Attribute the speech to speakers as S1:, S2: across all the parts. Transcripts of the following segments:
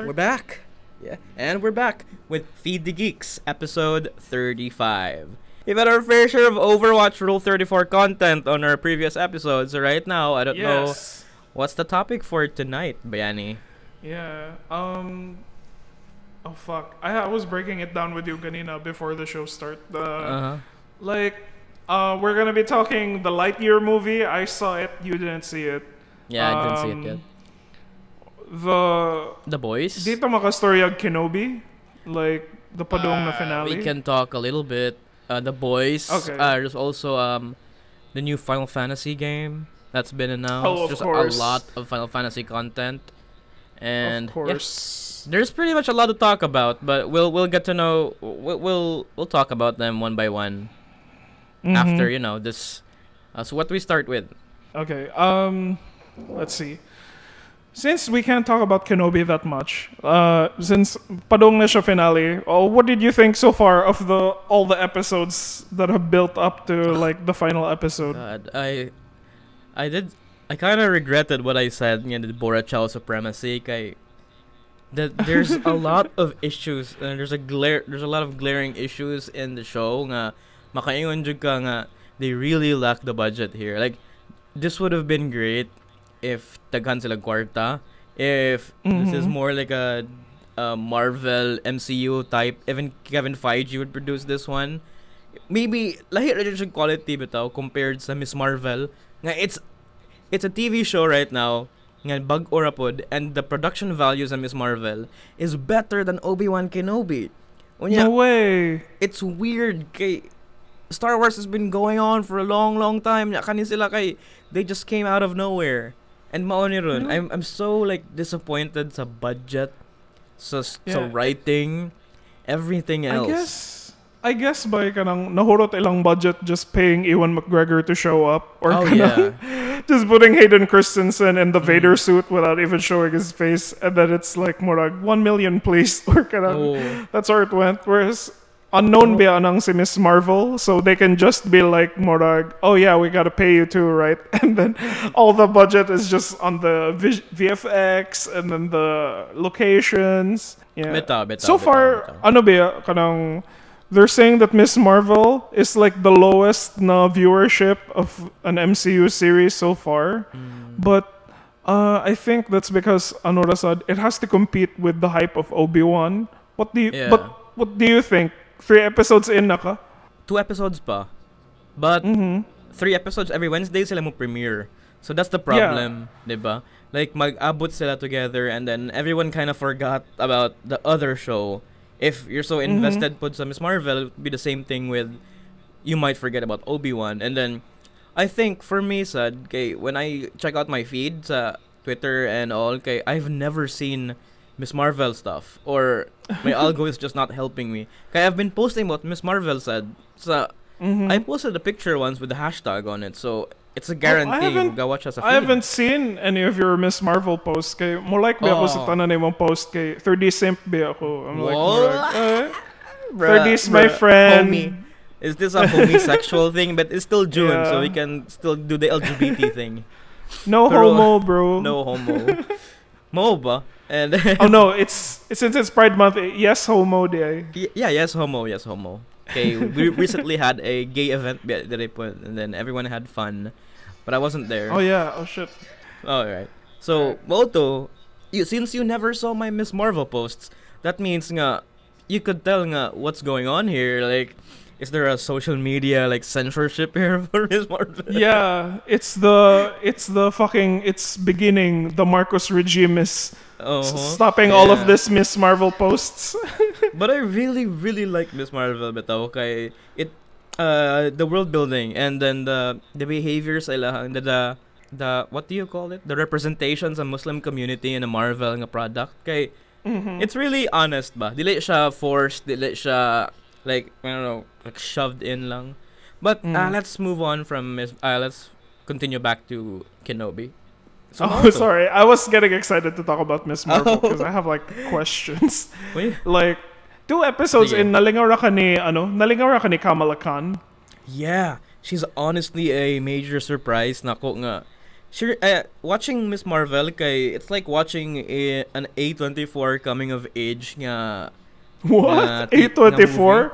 S1: start?
S2: We're back. Yeah, and we're back with Feed the Geeks, episode 35. We've had our fair share of Overwatch Rule 34 content on our previous episodes. So right now, I don't know what's the topic for tonight, Bayani.
S1: Yeah. Oh fuck. I was breaking it down with you kanina before the show start. Like, we're gonna be talking the Lightyear movie. I saw it. You didn't see it.
S2: Yeah, I didn't see it yet. The boys.
S1: Dito makastorya Kenobi, like the padong na finale.
S2: We can talk a little bit. The boys.
S1: Okay.
S2: There's also the new Final Fantasy game that's been announced.
S1: Oh, of
S2: There's
S1: course.
S2: a lot of Final Fantasy content, and
S1: Of course.
S2: there's pretty much a lot to talk about. But we'll get to know. We'll talk about them one by one after this. So what do we start with?
S1: Okay. Let's see. Since we can't talk about Kenobi that much, since padong na siya finale, what did you think so far of all the episodes that have built up to like the final episode?
S2: God, I kind of regretted what I said. The Bora Chow supremacy. That there's a lot of issues. There's a lot of glaring issues in the show. Nga makaingon jud ka nga they really lack the budget here. Like this would have been great if daghan sila kwarta, if this is more like a Marvel MCU type, even Kevin Feige would produce this one. Maybe lahi ra jud quality bitaw compared sa Miss Marvel. Nga it's a TV show right now. Nga bag-o ra pod, and the production values of Miss Marvel is better than Obi-Wan Kenobi.
S1: No way.
S2: It's weird kay Star Wars has been going on for a long time. Kani sila kay they just came out of nowhere. And mao ni ron, I'm so like disappointed sa budget, sa writing, everything else.
S1: I guess by kanang nahurot ilang budget just paying Ewan McGregor to show up or just putting Hayden Christensen in the Vader suit without even showing his face, and then it's like more like 1 million please or kanang that's where it went. Whereas unknown ba anang si Miss Marvel, so they can just be like more like, oh yeah, we gotta pay you too, right? And then all the budget is just on the VFX and then the locations. Yeah. So far, ano ba kanang they're saying that Miss Marvel is like the lowest na viewership of an MCU series so far, but I think that's because ano rasad, it has to compete with the hype of Obi-Wan. What do you think? 3 episodes in na ka?
S2: 2 episodes pa. But 3 episodes every Wednesday sila mo premiere. So that's the problem, diba? Like mag-abot sila together and then everyone kind of forgot about the other show. If you're so invested pod sa Miss Marvel, it would be the same thing with you might forget about Obi-Wan. And then I think for me sad, when I check out my feed sa Twitter and all, I've never seen Miss Marvel stuff, or my algo is just not helping me. Kaya I've been posting about Miss Marvel said. So I posted a picture once with the hashtag on it, so it's a guarantee. Go watch us.
S1: I haven't seen any of your Miss Marvel posts. Kay more like ako sa tanan imong post kay 3D simp ba ako. I'm like, more like 3D's my friend.
S2: Homie. Is this a homosexual thing? But it's still June, so we can still do the LGBT thing.
S1: No homo, bro.
S2: No homo. Mo ba? And
S1: oh no, since it's Pride Month. Yes, homo day.
S2: Yes, homo. Okay, we recently had a gay event that I put, and then everyone had fun, but I wasn't there.
S1: Oh yeah. Oh shit.
S2: All right. So Moto, since you never saw my Miss Marvel posts, that means nga you could tell nga what's going on here. Like, is there a social media like censorship here for Miss Marvel?
S1: Yeah, it's beginning. The Marcos regime is stopping all of this Miss Marvel posts.
S2: But I really like Miss Marvel bitaw kay it the world building and then the behaviors the what do you call it? The representations of Muslim community in a Marvel nga product kay it's really honest ba. Dili siya forced, dili siya like I don't know, like shoved in lang. But let's move on from let's continue back to Kenobi. So
S1: sorry. I was getting excited to talk about Miss Marvel because I have like questions. Like 2 episodes in nalingaw ra ka ni Kamala Khan.
S2: Yeah, she's honestly a major surprise nako nga Sure, watching Miss Marvel kay it's like watching an A24 coming of age nga
S1: What?
S2: nga movie.
S1: A24?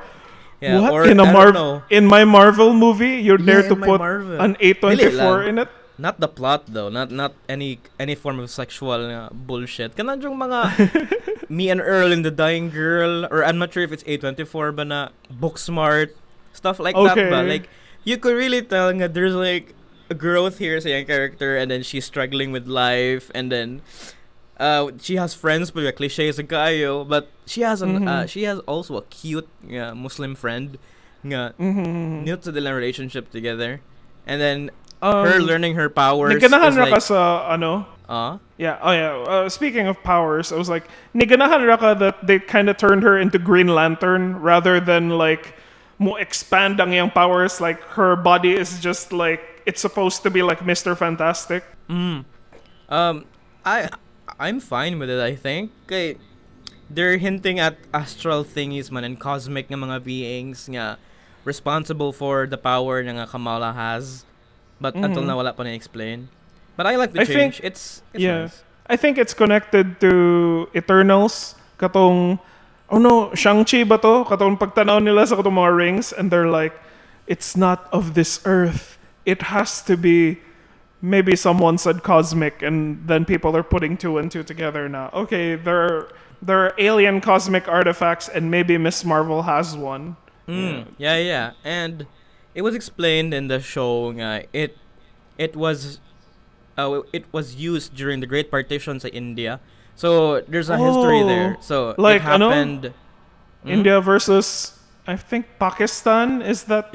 S2: Yeah,
S1: What?
S2: or
S1: In a
S2: I don't know.
S1: in my Marvel movie, you're there
S2: Yeah,
S1: to
S2: in my
S1: put
S2: Marvel.
S1: an
S2: Dili
S1: A24
S2: lang.
S1: in it?
S2: Not the plot though, not any form of sexual bullshit. Kanang yung mga Me and Earl and the Dying Girl, or I'm not sure if it's A24 ba na book smart stuff like that ba.
S1: Okay.
S2: Like you could really tell nga there's like a growth here sa young character, and then she's struggling with life, and then she has friends but cliche as a kayo, but she has she has also a cute Muslim friend nga new to the relationship together, and then her learning her powers
S1: Naganahan
S2: is
S1: ra ka
S2: like
S1: sa Yeah. Oh yeah. Speaking of powers, I was like, niganahan ra ka that they kind of turned her into Green Lantern rather than like mo expand ang iyang powers. Like her body is just like it's supposed to be like Mr. Fantastic.
S2: I'm fine with it, I think. Kay they're hinting at astral thingies man and cosmic nga mga beings nga responsible for the power nga Kamala has. But until now wala pa na-explain. But I like the change. It's nice.
S1: I think it's connected to Eternals. Katong, oh no, Shang-Chi ba to? Katong pagtanaw nila sa katong mga rings and they're like, it's not of this earth. It has to be, maybe someone said cosmic, and then people are putting two and two together now. Okay, there are alien cosmic artifacts and maybe Miss Marvel has one.
S2: Yeah. And it was explained in the show nga it was used during the Great Partition sa India. So there's a history there. So
S1: like,
S2: it happened.
S1: India versus I think Pakistan, is that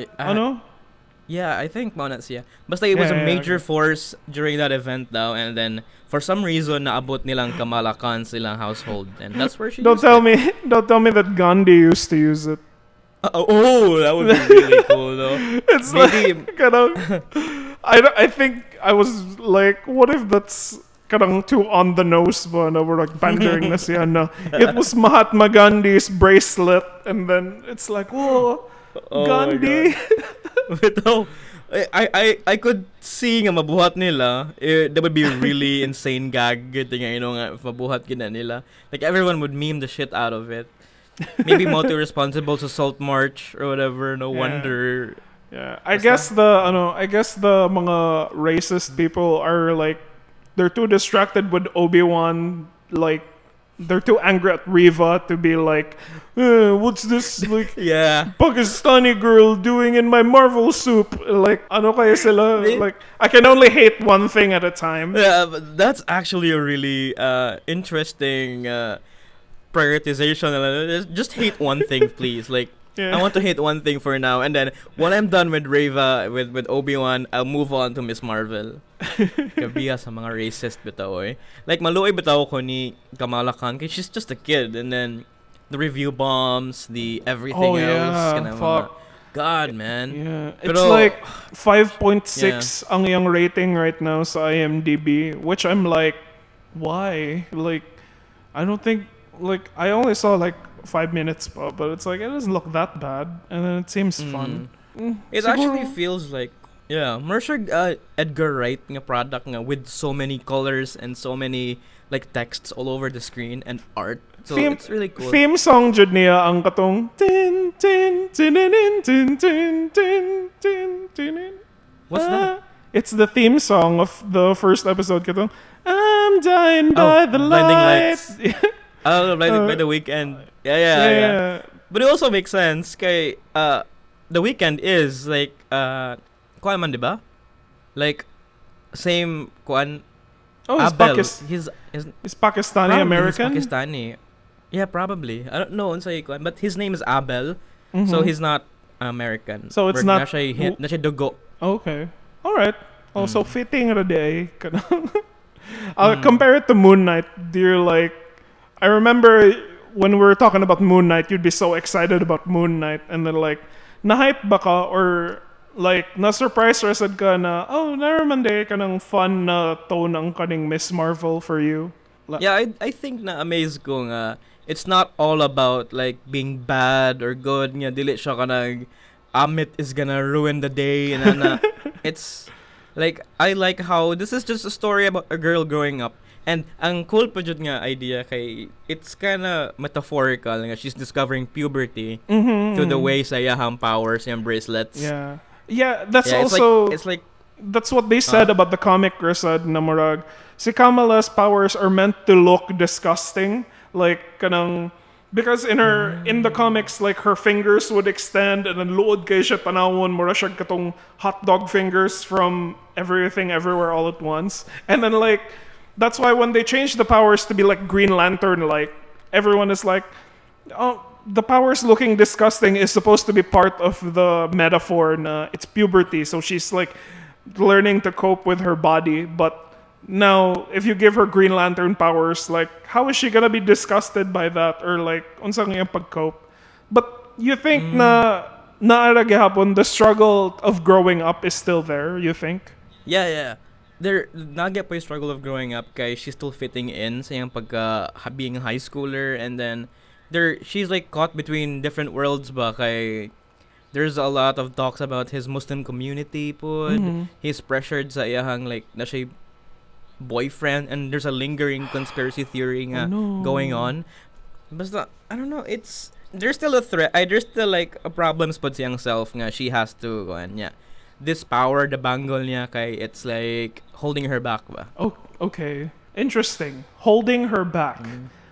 S2: Yeah, I think mao na siya. Basta it was a major force during that event daw, and then for some reason naabot nilang Kamala Khan silang household, and that's where she
S1: Don't tell me that Gandhi used to use it.
S2: That would be really cool though.
S1: It's
S2: Maybe
S1: like I think I was like, what if that's kanang too on the nose ba na we're like pandering na siya na it was Mahatma Gandhi's bracelet, and then it's like, whoa, Gandhi.
S2: But no, I could see nga mabuhat nila. That would be a really insane gag. Nga if mabuhat gina nila. Like everyone would meme the shit out of it. Maybe Moto responsible to Salt March or whatever. No wonder.
S1: Yeah, I guess the mga racist people are like, they're too distracted with Obi-Wan, like they're too angry at Reva to be like, what's this like Pakistani girl doing in my Marvel soup? Like, ano kaya sila? Like, I can only hate one thing at a time.
S2: Yeah, but that's actually a really interesting prioritization. Just hate one thing, please. Like, I want to hate one thing for now, and then when I'm done with Reva, with Obi-Wan, I'll move on to Miss Marvel. Kabiya sa mga racist bitaw eh. Like maluoy bitaw ko ni Kamala Khan kasi she's just a kid, and then the review bombs, the everything else.
S1: Fuck.
S2: God, man.
S1: Yeah, it's like 5.6 ang yung rating right now sa IMDb, which I'm like, why? Like, I don't think, like, I only saw like 5 minutes pa, but it's like, it doesn't look that bad, and then it seems fun.
S2: It actually feels like Mercer Edgar Wright nga product nga with so many colors and so many like texts all over the screen and art. So it's really cool.
S1: Theme song jud niya ang katong tin tin tin tin tin tin tin tin.
S2: What's that?
S1: It's the theme song of the first episode katong I'm dying by the light.
S2: Blinded by the Weekend. Yeah. But it also makes sense kay the Weekend is like kuan man diba? Like same kuan.
S1: He's
S2: Abel.
S1: He's Pakistani American.
S2: He's Pakistani. Yeah, probably. I don't know unsay kuan, but his name is Abel. So he's not American.
S1: So it's not
S2: na siya dugo.
S1: Okay. All right. Also fitting ra day. I'll compare it to Moon Knight. I remember when we were talking about Moon Knight, you'd be so excited about Moon Knight, and then like na-hype ba ka or like na-surprise ra sad ka na naman day ka ng fun na tone ang kaning Miss Marvel for you?
S2: Yeah, I think na amaze ko nga it's not all about like being bad or good nga dili siya kanang Amit is gonna ruin the day and it's Like, I like how this is just a story about a girl growing up. And ang cool pa jud nga idea kay it's kinda metaphorical nga she's discovering puberty through the way sa iyahang powers and bracelets.
S1: Yeah. Yeah, that's
S2: Yeah,
S1: also
S2: it's like
S1: that's what they said about the comic Rasad na murag si Kamala's powers are meant to look disgusting, like kanang because in the comics like her fingers would extend and then luod kay siya tanawon mura siya katong hot dog fingers from everything everywhere all at once. And then like that's why when they changed the powers to be like Green Lantern, like everyone is like, oh, the powers looking disgusting is supposed to be part of the metaphor. It's puberty, so she's like learning to cope with her body. But now, if you give her Green Lantern powers, like how is she gonna be disgusted by that or like unsang iyang pag-cope? But you think na gihapon the struggle of growing up is still there? You think?
S2: Yeah. There nagya pa yung struggle of growing up kay she's still fitting in sa yung pagka being a high schooler, and then she's like caught between different worlds ba kay there's a lot of talks about his Muslim community po. He's pressured sa iyahang like na siya boyfriend, and there's a lingering conspiracy theory nga going on. Basta I don't know, there's still a threat. There's still like a problems pod siyang self nga she has to go and this power, the bangle niya kay it's like holding her back ba?
S1: Oh, okay. Interesting. Holding her back.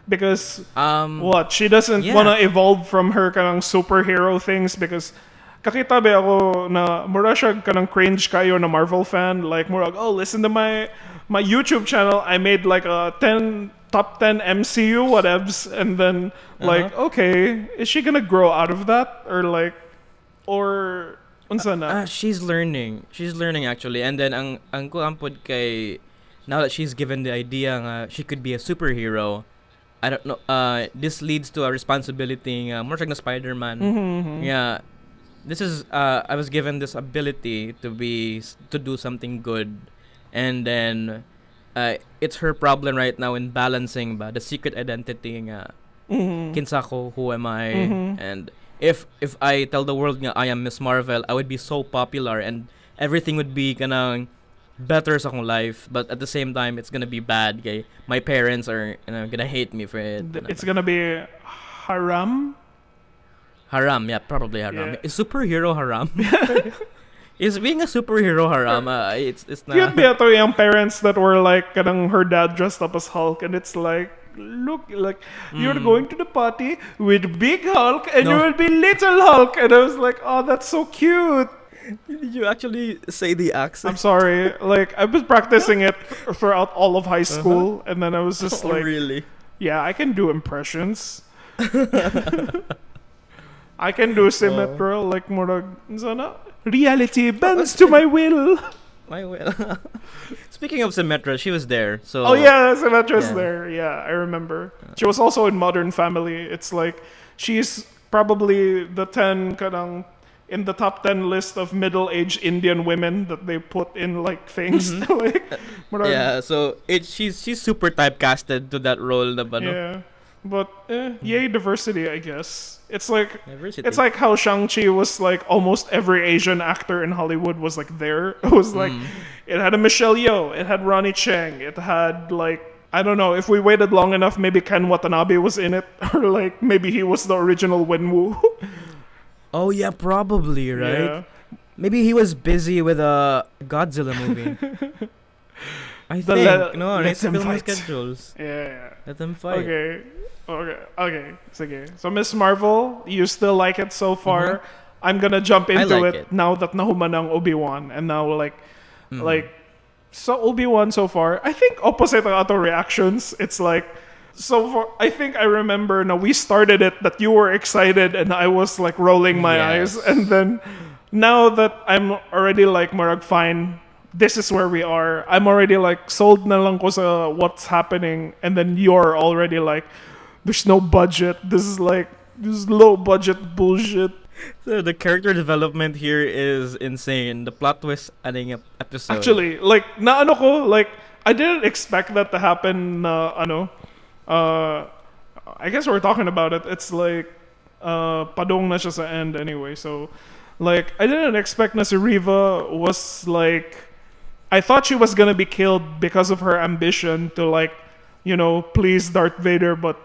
S1: Because what? She doesn't wanna evolve from her kanang superhero things because kakita ba ako na mura siya kanang cringe kayo na Marvel fan, like mura listen to my YouTube channel, I made like a top 10 MCU whatevs, and then like okay, is she gonna grow out of that or unsa na?
S2: She's learning actually, and then ang kuampod kay now that she's given the idea nga she could be a superhero, I don't know, this leads to a responsibility more like na Spider-Man. Yeah, this is I was given this ability to do something good, and then it's her problem right now in balancing ba the secret identity nga kinsa ko, who am I, and if I tell the world nga I am Miss Marvel, I would be so popular and everything would be kanang better sa akong life, but at the same time it's gonna be bad kay my parents are gonna hate me for it.
S1: It's gonna be haram,
S2: yeah, probably haram. Is superhero haram? Is being a superhero haram? It's not.
S1: Cute ba ito yung parents that were like kanang her dad dressed up as Hulk, and it's like, look, like you're going to the party with big Hulk and you will be little Hulk, and I was like, oh, that's so cute.
S2: Did you actually say the accent?
S1: I'm sorry. Like, I was practicing it throughout all of high school, and then I was just like,
S2: really?
S1: Yeah, I can do impressions. I can do symmetral, like murag sana. Reality bends to my will.
S2: My will. Speaking of Symmetra, she was there. So.
S1: Oh yeah, Symmetra's there. Yeah, I remember. She was also in Modern Family. It's like she's probably the 10 kanang in the top 10 list of middle-aged Indian women that they put in like things. Like,
S2: yeah, so she's super typecasted to that role na ba, no?
S1: Yeah. But yay diversity, I guess. It's like
S2: diversity.
S1: It's like how Shang-Chi was like almost every Asian actor in Hollywood was like there. It was like it had a Michelle Yeoh, it had Ronnie Cheng, it had like I don't know, if we waited long enough maybe Ken Watanabe was in it, or like maybe he was the original Wenwu.
S2: Oh yeah, probably, right?
S1: Yeah.
S2: Maybe he was busy with a Godzilla movie. I think
S1: let them fight.
S2: Schedules.
S1: Yeah.
S2: Let them fight.
S1: Okay. Sige. So Miss Marvel, you still like it so far? I'm gonna jump into it now that nahuman ang Obi-Wan, and now like so Obi-Wan so far. I think opposite ang ato reactions. It's like so far, I think I remember now we started it that you were excited and I was like rolling my eyes, and then now that I'm already like marag fine, this is where we are. I'm already like sold na lang ko sa what's happening, and then you're already like there's no budget. This is low budget bullshit.
S2: So the character development here is insane. The plot twist adding up episode.
S1: Actually, like na ano ko, like I didn't expect that to happen. I guess we're talking about it. It's like padong na siya sa end anyway. So like I didn't expect na si Riva was like I thought she was gonna be killed because of her ambition to like, please Darth Vader, but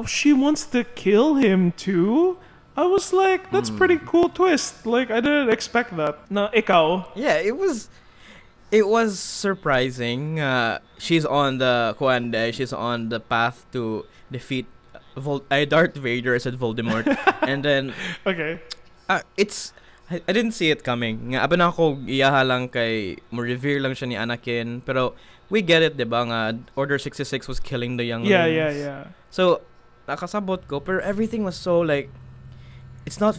S1: she wants to kill him too. I was like, that's pretty cool twist. Like, I didn't expect that. Na ikaw.
S2: Yeah, it was surprising. She's on the path to defeat Darth Vader. I said Voldemort, and then
S1: Okay.
S2: I didn't see it coming. Nga aba na ako iyaha lang kay mo revere lang siya ni Anakin, pero we get it, diba nga Order 66 was killing the younglings.
S1: Yeah.
S2: So nakasabot ko, pero everything was so like it's not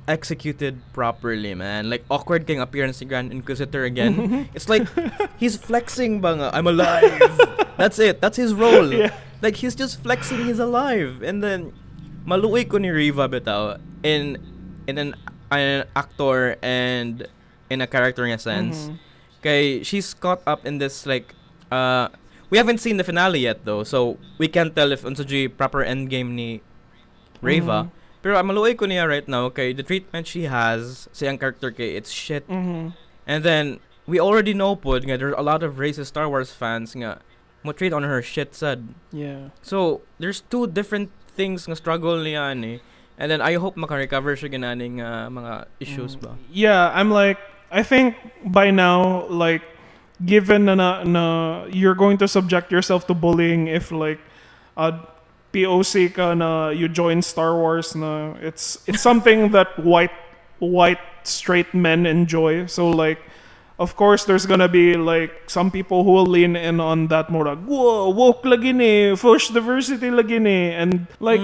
S2: executed properly, man. Like awkward kang appearance ni Grand Inquisitor again. It's like he's flexing ba nga, I'm alive. That's it. That's his role.
S1: Yeah.
S2: Like he's just flexing he's alive. And then maluoy ko ni Riva bitaw in an actor and in a character in a sense. Kay she's caught up in this like we haven't seen the finale yet though, so we can't tell if unsa jud proper endgame ni Riva. Pero maluoy ko niya right now kay the treatment she has sa ang character kay it's shit. And then we already know pod nga there's a lot of racist Star Wars fans nga mo treat on her shit sad.
S1: Yeah.
S2: So there's two different things nga struggle niya ani. And then I hope maka-recover siya gananing mga issues ba.
S1: Yeah, I'm like, I think by now, like, given na you're going to subject yourself to bullying if like POC ka na you join Star Wars na it's something that white straight men enjoy. So like, of course there's gonna be like some people who will lean in on that more like, whoa, woke lagi ni, push diversity lagi ni, and like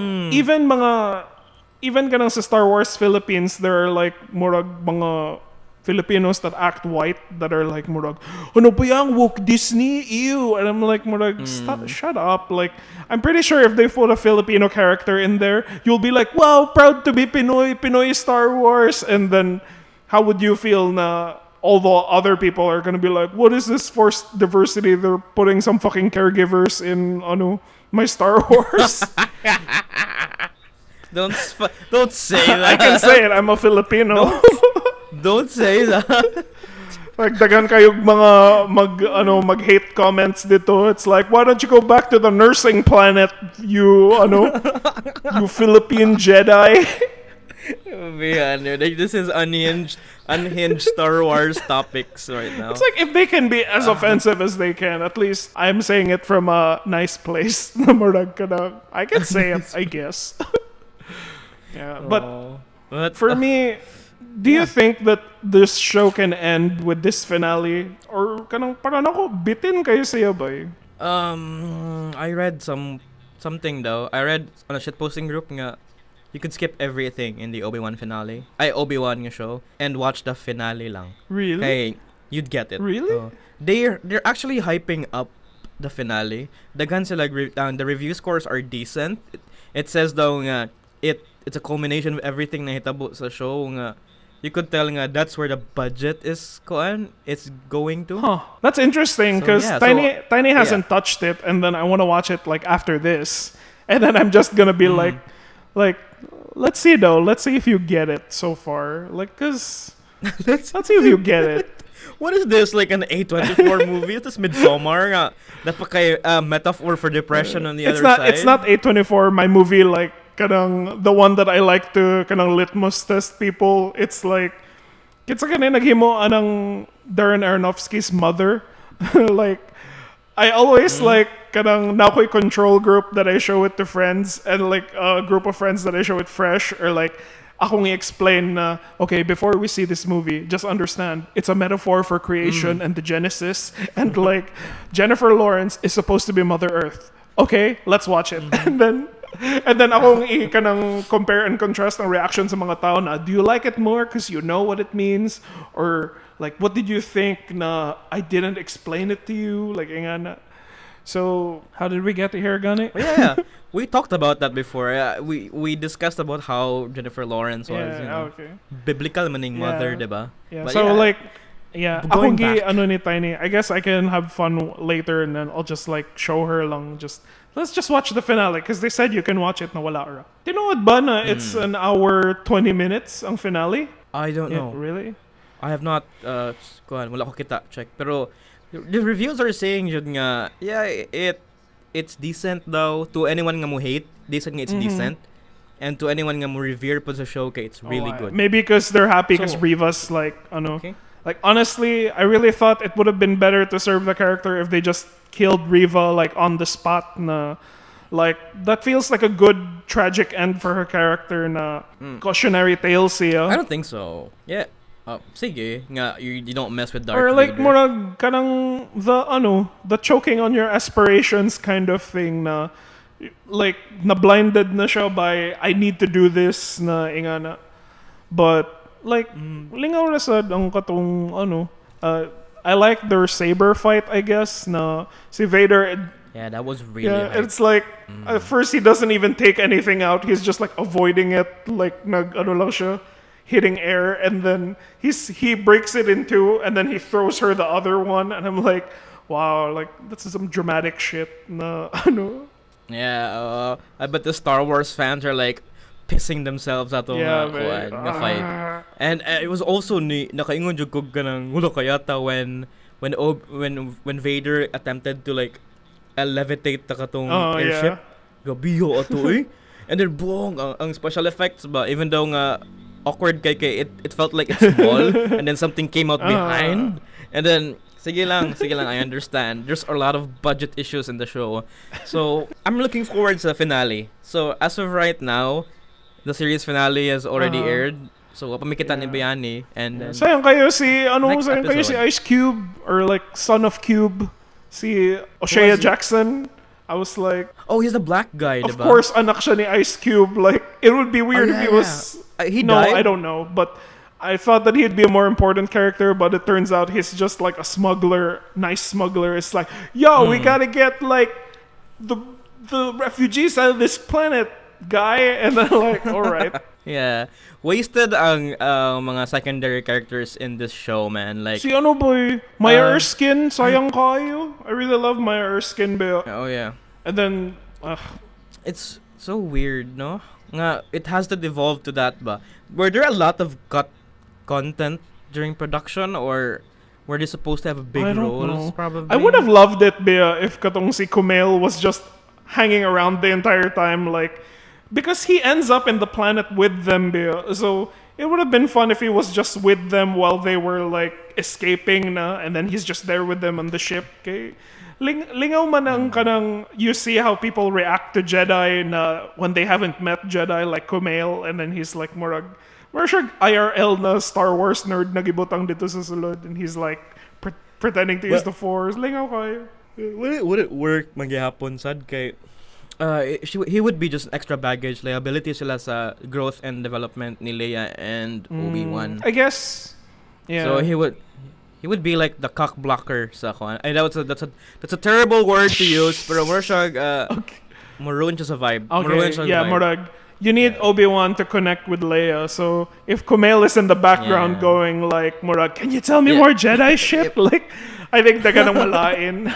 S1: even kanang sa Star Wars Philippines, there are like murag mga Filipinos that act white that are like murag, ano ba yang woke Disney? Ew. And I'm like murag, shut up. Like, I'm pretty sure if they put a Filipino character in there, you'll be like, wow, proud to be Pinoy Star Wars. And then how would you feel na all the other people are gonna be like, what is this forced diversity? They're putting some fucking caregivers in my Star Wars.
S2: Don't say that.
S1: I can say it. I'm a Filipino.
S2: Don't say that.
S1: Like dagan kayong mga mag-hate comments dito. It's like, why don't you go back to the nursing planet, you Philippine Jedi?
S2: Man, this is unhinged Star Wars topics right now.
S1: It's like if they can be as offensive as they can, at least I'm saying it from a nice place. I can say it, I guess. Yeah, but for me, do you think that this show can end with this finale, or kanang parang ako bitin kayo siya ba?
S2: I read something though. I read on a shitposting group nga you could skip everything in the Obi-Wan finale. Obi-Wan nga show and watch the finale lang.
S1: Really?
S2: Kay you'd get it.
S1: Really?
S2: They're actually hyping up the finale. Daghan sila the review scores are decent. It says though nga it's a culmination of everything na hitabo sa show nga. You could tell nga that's where the budget is going to.
S1: Huh. That's interesting because Tiny hasn't touched it, and then I want to watch it like after this, and then I'm just gonna be like, let's see though. Let's see if you get it so far. Like, cause let's see if you get it.
S2: What is this? Like an A24 movie? Is this Midsommar? Nga napaka metaphor for depression on the other side.
S1: It's not A24. My movie like. Kanang the one that I like to kanang litmus test people. It's like kanang naghimo anang Darren Aronofsky's Mother. Like I always like kanang nakoy control group that I show it to friends, and like a group of friends that I show it fresh, or like akong i-explain na okay, before we see this movie, just understand it's a metaphor for creation and the Genesis, and like Jennifer Lawrence is supposed to be Mother Earth. Okay, let's watch it. And then akong kanang compare and contrast ng reaction sa mga tao na, do you like it more because you know what it means? Or like, what did you think na I didn't explain it to you? Like, ingana. So, how did we get to here, Gani?
S2: Yeah. We talked about that before. We discussed about how Jennifer Lawrence was, biblical maning mother, diba?
S1: Yeah. But so like, akong ni Tiny. I guess I can have fun later, and then I'll just like show her lang. Let's just watch the finale because they said you can watch it na wala ra. Tinood ba na it's an hour 20 minutes ang finale?
S2: I don't know.
S1: Really?
S2: I have not kuhan wala ko kita check pero the reviews are saying jud nga it's decent though to anyone nga mo hate decent nga it's decent and to anyone nga mo revere po sa show kay it's really good.
S1: Maybe because they're happy because
S2: So,
S1: Riva's like
S2: okay.
S1: like honestly I really thought it would have been better to serve the character if they just killed Riva like on the spot na like that feels like a good tragic end for her character na cautionary tale siya.
S2: I don't think so. Yeah. Sige nga you don't mess with Darth
S1: or like
S2: Vader.
S1: murag kanang the choking on your aspirations kind of thing na like na blinded na siya by I need to do this na ingana but like lingaw na sad ang katong I like their saber fight I guess na si Vader
S2: Yeah, that was really hype.
S1: it's like at first he doesn't even take anything out he's just like avoiding it like lang siya hitting air and then he breaks it in two and then he throws her the other one and I'm like wow like that's some dramatic shit na
S2: Yeah, I bet the Star Wars fans are like pissing themselves at the fight. And it was also nakaingon jud ko ganang wala kayata when Vader attempted to like levitate ta katong airship. Gabiyo ato eh. And then buong ang special effects ba even though nga awkward kay it felt like it's small and then something came out behind and then sige lang I understand there's a lot of budget issues in the show so I'm looking forward to the finale so as of right now the series finale has already aired so pamikita ni Bayani and then
S1: sayang kayo si sayang kayo si
S2: episode.
S1: Ice Cube or like Son of Cube si O'Shea Jackson I was like
S2: oh he's the black guy
S1: of
S2: diba?
S1: course anak siya ni Ice Cube like it would be weird if he was
S2: he
S1: no
S2: died?
S1: I don't know but I thought that he'd be a more important character but it turns out he's just like a nice smuggler it's like yo we gotta get like the refugees out of this planet guy and then like alright
S2: yeah wasted ang mga secondary characters in this show man like
S1: si boy Maya Erskine sayang kayo I really love Maya Erskine ba
S2: oh yeah
S1: and then
S2: it's so weird no nga it has to devolve to that ba were there a lot of cut content during production or were they supposed to have big roles probably
S1: I would have loved it ba if katong si Kumail was just hanging around the entire time like because he ends up in the planet with them ba so it would have been fun if he was just with them while they were like escaping na and then he's just there with them on the ship kay lingaw man ang kanang you see how people react to Jedi na when they haven't met Jedi like Kumail and then he's like murag siya IRL na Star Wars nerd na gibutang dito sa sulod and he's like pretending to use the Force lingaw kayo
S2: would it work magyapon sad kay he would be just extra baggage liability sila sa growth and development ni Leia and Obi-Wan
S1: I guess yeah
S2: so he would be like the cock blocker sa kwan. I know that's a terrible word to use pero more siya maroon siya sa vibe
S1: murag you need Obi-Wan to connect with Leia so if Kumail is in the background going like murag can you tell me more Jedi shit like I think they're gonna malain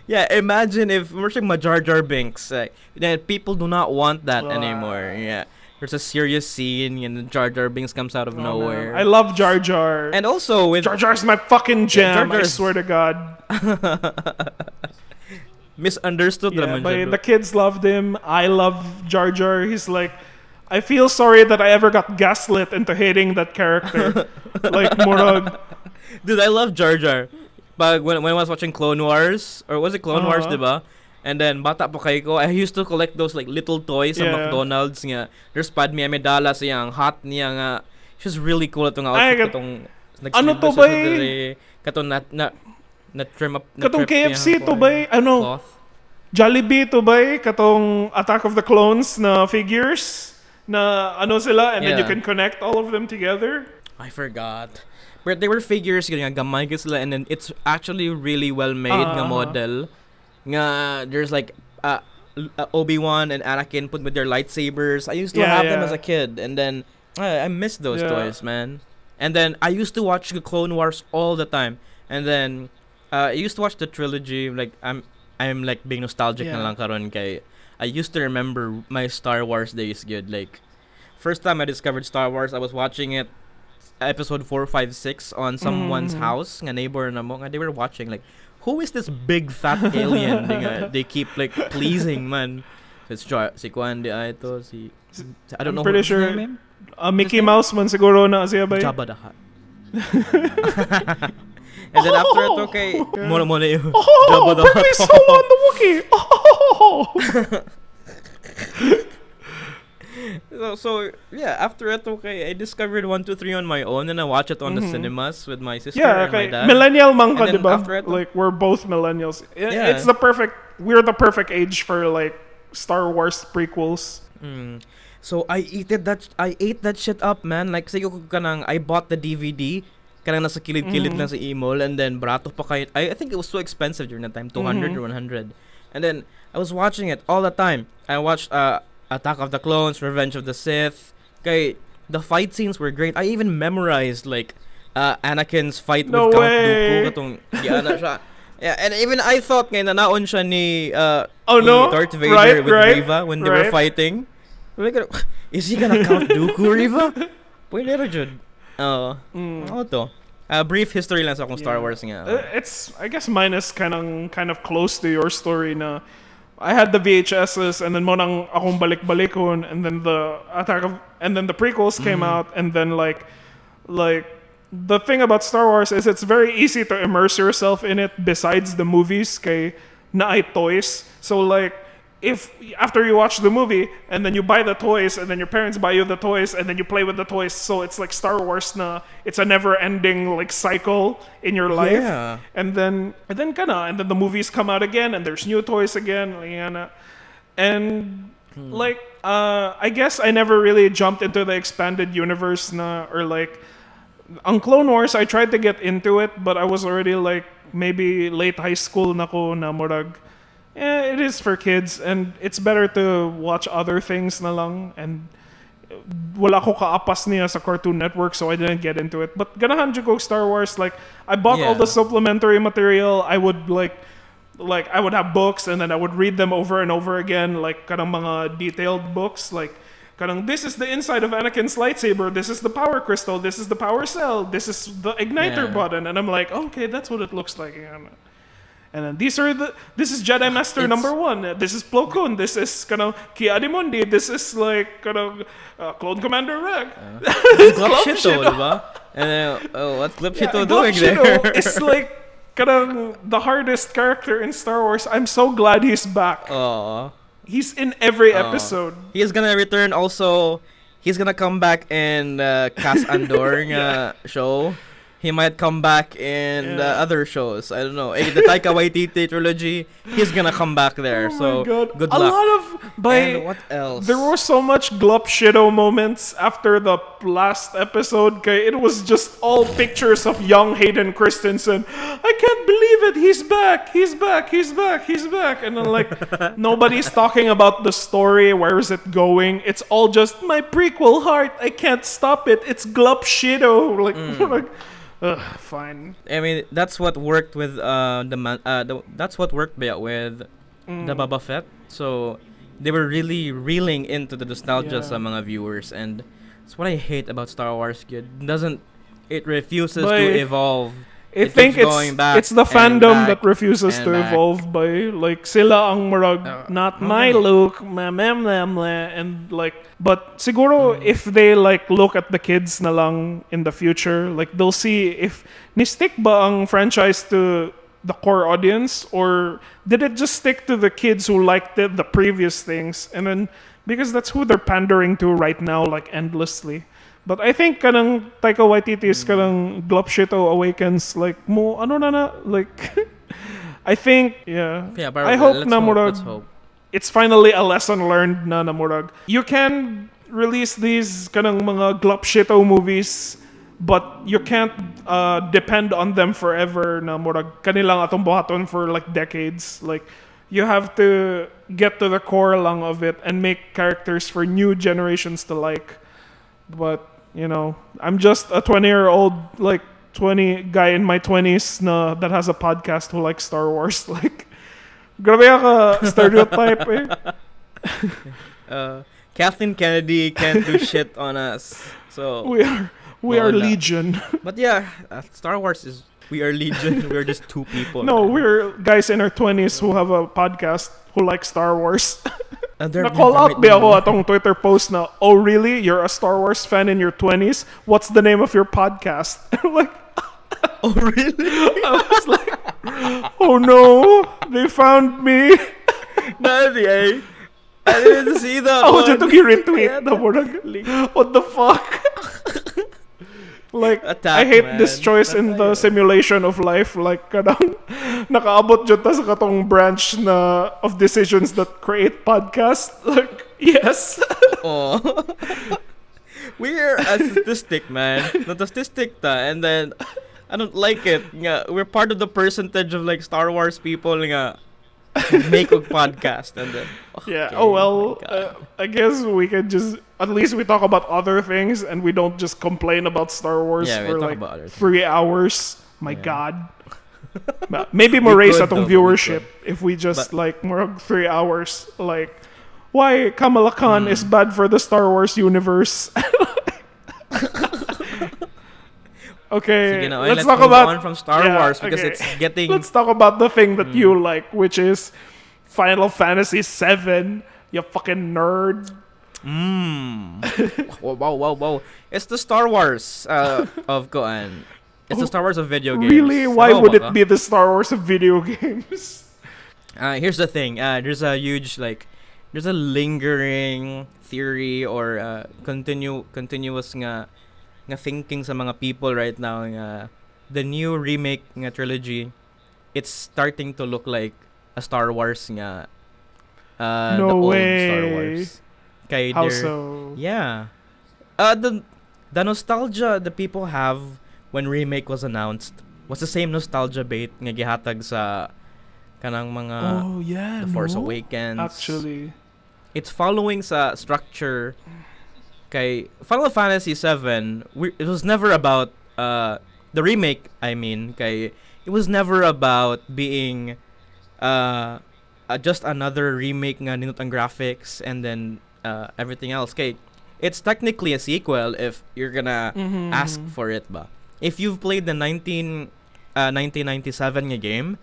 S2: yeah imagine if we're saying Jar Jar Binks then people do not want that anymore yeah there's a serious scene and Jar Jar Binks comes out of nowhere
S1: man. I love Jar Jar
S2: and also with
S1: Jar Jar's my fucking jam I swear to God
S2: misunderstood naman
S1: but
S2: siya,
S1: the kids loved him I love Jar Jar he's like I feel sorry that I ever got gaslit into hating that character like murag
S2: dude I love Jar Jar but when I was watching Clone Wars or was it Clone Wars diba and then bata pa kay ko I used to collect those like little toys sa McDonald's nga there's Padme Amidala siyang hat niya nga she's really cool atong outfit katong
S1: ano to ba
S2: katong na trim up
S1: katong KFC to ba Jollibee to ba katong Attack of the Clones na figures na sila and then you can connect all of them together
S2: I forgot but they were figures nga gamay sila and then it's actually really well made nga model nga there's like Obi-Wan and Anakin put with their lightsabers I used to have them as a kid and then I miss those toys man and then I used to watch the Clone Wars all the time and then I used to watch the trilogy like I'm like being nostalgic na lang karon kay I used to remember my Star Wars days good like first time I discovered Star Wars I was watching it episode 4, 5, 6 on someone's house, nga neighbor na mo, nga they were watching like, who is this big fat alien? They keep like pleasing, man. It's si Kwan di ito, si I don't know.
S1: I'm pretty sure Mickey Mouse man siguro na siya ba?
S2: Jabba the Hutt. And then after ito kay muna yung Jabba the Hutt.
S1: Solo on the Wookiee.
S2: So yeah, after ito kay I discovered 1, 2, 3 on my own and I watched it on the cinemas with my sister and my dad.
S1: Millennial man ka, diba? Like we're both millennials. It's we're the perfect age for like Star Wars prequels.
S2: So I ate that shit up, man. Like sige ko kanang I bought the DVD kanang nasa kilid-kilid lang sa Imol, and then barato pa kayo. I think it was so expensive during that time, 200 or 100. And then I was watching it all the time. I watched Attack of the Clones, Revenge of the Sith. Kay the fight scenes were great. I even memorized like Anakin's fight with Count Dooku katong giana siya. Yeah, and even I thought ngayon na naon siya ni Darth Vader with Reva when they were fighting. Like, is he gonna count Dooku, Reva? Pwede rin jud. Ano to? Brief history lang sa akong Star Wars nga.
S1: It's, I guess mine is kind of close to your story na I had the VHSs and then mo nang akong balik-balikon, and then the prequels came out, and then like the thing about Star Wars is it's very easy to immerse yourself in it besides the movies kay naay toys. So like if after you watch the movie and then you buy the toys and then your parents buy you the toys and then you play with the toys, so it's like Star Wars na it's a never-ending like cycle in your life.
S2: Yeah.
S1: And then the movies come out again and there's new toys again. And like I guess I never really jumped into the expanded universe na, or like on Clone Wars I tried to get into it, but I was already like maybe late high school na ko na murag. It is for kids, and it's better to watch other things na lang, and wala ko kaapas niya sa Cartoon Network, so I didn't get into it. But ganahan jud ko Star Wars, like I bought all the supplementary material. I would I would have books, and then I would read them over and over again, like kanang mga detailed books, like kanang this is the inside of Anakin's lightsaber, this is the power crystal, this is the power cell, this is the igniter button, and I'm like, okay, that's what it looks like. And then this is Jedi Master number 1. This is Plo Koon. This is kanang Ki-Adi-Mundi. This is like kanang Clone Commander Reg.
S2: Glupshitto, diba? And what's Glupshitto doing there?
S1: It's like kanang the hardest character in Star Wars. I'm so glad he's back. He's in every episode.
S2: He's gonna return also. He's gonna come back in Cass Andor show. He might come back in other shows. I don't know. The Taika Waititi trilogy, he's gonna come back there. So good luck.
S1: A lot of
S2: and what else?
S1: There were so much Glupshitto moments after the last episode. It was just all pictures of young Hayden Christensen. I can't believe it. He's back. He's back. He's back. He's back. And then like nobody's talking about the story. Where is it going? It's all just my prequel heart. I can't stop it. It's Glupshitto. Like. Fine.
S2: I mean, that's what worked with that's what worked with the Boba Fett. So they were really reeling into the nostalgia sa mga viewers, and that's what I hate about Star Wars. It refuses to evolve.
S1: I think it's the fandom that refuses to evolve by like sila ang murag not my Luke and like, but siguro if they like look at the kids na lang in the future, like they'll see if ni-stick ba ang franchise to the core audience, or did it just stick to the kids who liked the previous things, and then because that's who they're pandering to right now like endlessly. But I think kanang Taika Waititi's kanang Glupshitto Awakens like mo ano na like I think I hope na murag it's finally a lesson learned na murag you can release these kanang mga Glupshitto movies, but you can't depend on them forever na murag kanilang atong buhaton for like decades. Like you have to get to the core lang of it and make characters for new generations to like. But you know, I'm just a 20-year-old, like 20 guy in my 20s na that has a podcast who likes Star Wars. Like, grabe ka stereotype eh.
S2: Kathleen Kennedy can't do shit on us. So
S1: we are Legion.
S2: But yeah, Star Wars is we are Legion. We're just two people.
S1: No, we're guys in our 20s who have a podcast who like Star Wars. Na-call out ba ako atong Twitter post na, oh really? You're a Star Wars fan in your 20s? What's the name of your podcast? Like,
S2: oh really?
S1: I was like, oh no, they found me.
S2: Nadia, I didn't see that.
S1: Ako dyan to retweet. What the fuck? Like,
S2: Attack,
S1: I hate
S2: man.
S1: this choice in the simulation of life. Like, kadang nakaabot dyan ta sa katong branch na of decisions that create podcast. Like, yes.
S2: Oh. We're a statistic, man. Not a statistic ta. And then, I don't like it. Nga, we're part of the percentage of like Star Wars people nga make a podcast. And then,
S1: Yeah.
S2: okay,
S1: Oh well.
S2: my God.
S1: I guess we can just at least we talk about other things and we don't just complain about Star Wars
S2: Yeah, we
S1: for
S2: talk
S1: like
S2: about other things.
S1: 3 hours. My
S2: Yeah.
S1: God. Maybe more race
S2: could,
S1: atong
S2: though, we
S1: viewership if we just like more of 3 hours. Like, why Kamala Khan is bad for the Star Wars universe? Okay,
S2: Sige na,
S1: let's
S2: let's
S1: talk
S2: move
S1: about
S2: on from Star Wars because
S1: okay.
S2: it's getting.
S1: Let's talk about the thing that you like, which is Final Fantasy VII. You fucking nerd.
S2: Wow. It's the Star Wars of Koan. It's the Star Wars of video games.
S1: Really? Why
S2: Ano
S1: would
S2: ba
S1: it
S2: ka?
S1: be the Star Wars of video games?
S2: Here's the thing. There's a huge there's a lingering theory or continuous nga thinking sa mga people right now nga the new remake nga trilogy, it's starting to look like a Star Wars nga
S1: No
S2: the old
S1: way.
S2: Star Wars. Kay
S1: How
S2: they're-
S1: so?
S2: Yeah. The nostalgia the people have when remake was announced was the same nostalgia bait nga gihatag sa kanang mga
S1: Oh yeah,
S2: The Force
S1: no?
S2: Awakens.
S1: Actually,
S2: It's following sa structure kay Final Fantasy VII. It was never about the remake. I mean, kay it was never about being just another remake nga ninot ang graphics and then everything else. Kay it's technically a sequel if you're gonna ask for it ba. If you've played the 1997 nga game,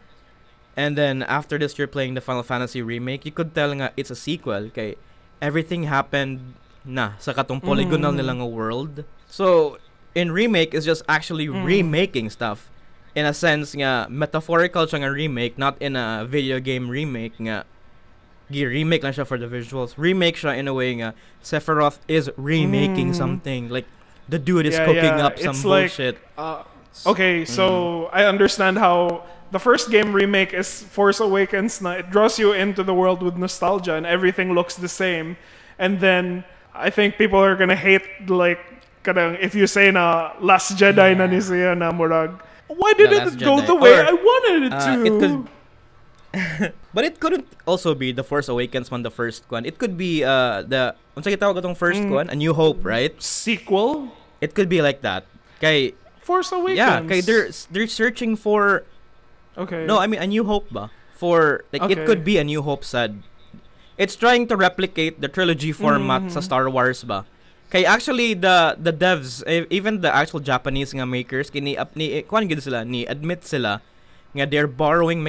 S2: and then after this you're playing the Final Fantasy remake, you could tell nga it's a sequel kay everything happened na sa katong polygonal nilang nga world. So in remake is just actually remaking stuff in a sense nga metaphorical siya nga remake, not in a video game remake nga remake lang siya for the visuals. Remake siya in a way nga Sephiroth is remaking something, like the dude is cooking up some
S1: It's
S2: bullshit.
S1: Okay, so I understand how the first game remake is Force Awakens. Na it draws you into the world with nostalgia and everything looks the same. And then I think people are gonna hate like kadang if you say na Last Jedi na ni siya na murag. Why didn't
S2: Last
S1: it go
S2: Jedi.
S1: the way
S2: Or,
S1: I wanted it to?
S2: It could but it couldn't also be The Force Awakens man the first one. It could be the unsa gitawag atong first one, A New Hope, right?
S1: Sequel?
S2: It could be like that. Kay
S1: Force Awakens.
S2: yeah, kay they're searching for
S1: Okay.
S2: no, I mean A New Hope ba? For like it
S1: Okay.
S2: could be A New Hope sad. It's trying to replicate the trilogy format sa Star Wars ba. Kay actually the devs even the actual Japanese nga makers kuan gid sila ni admit sila nga they're borrowing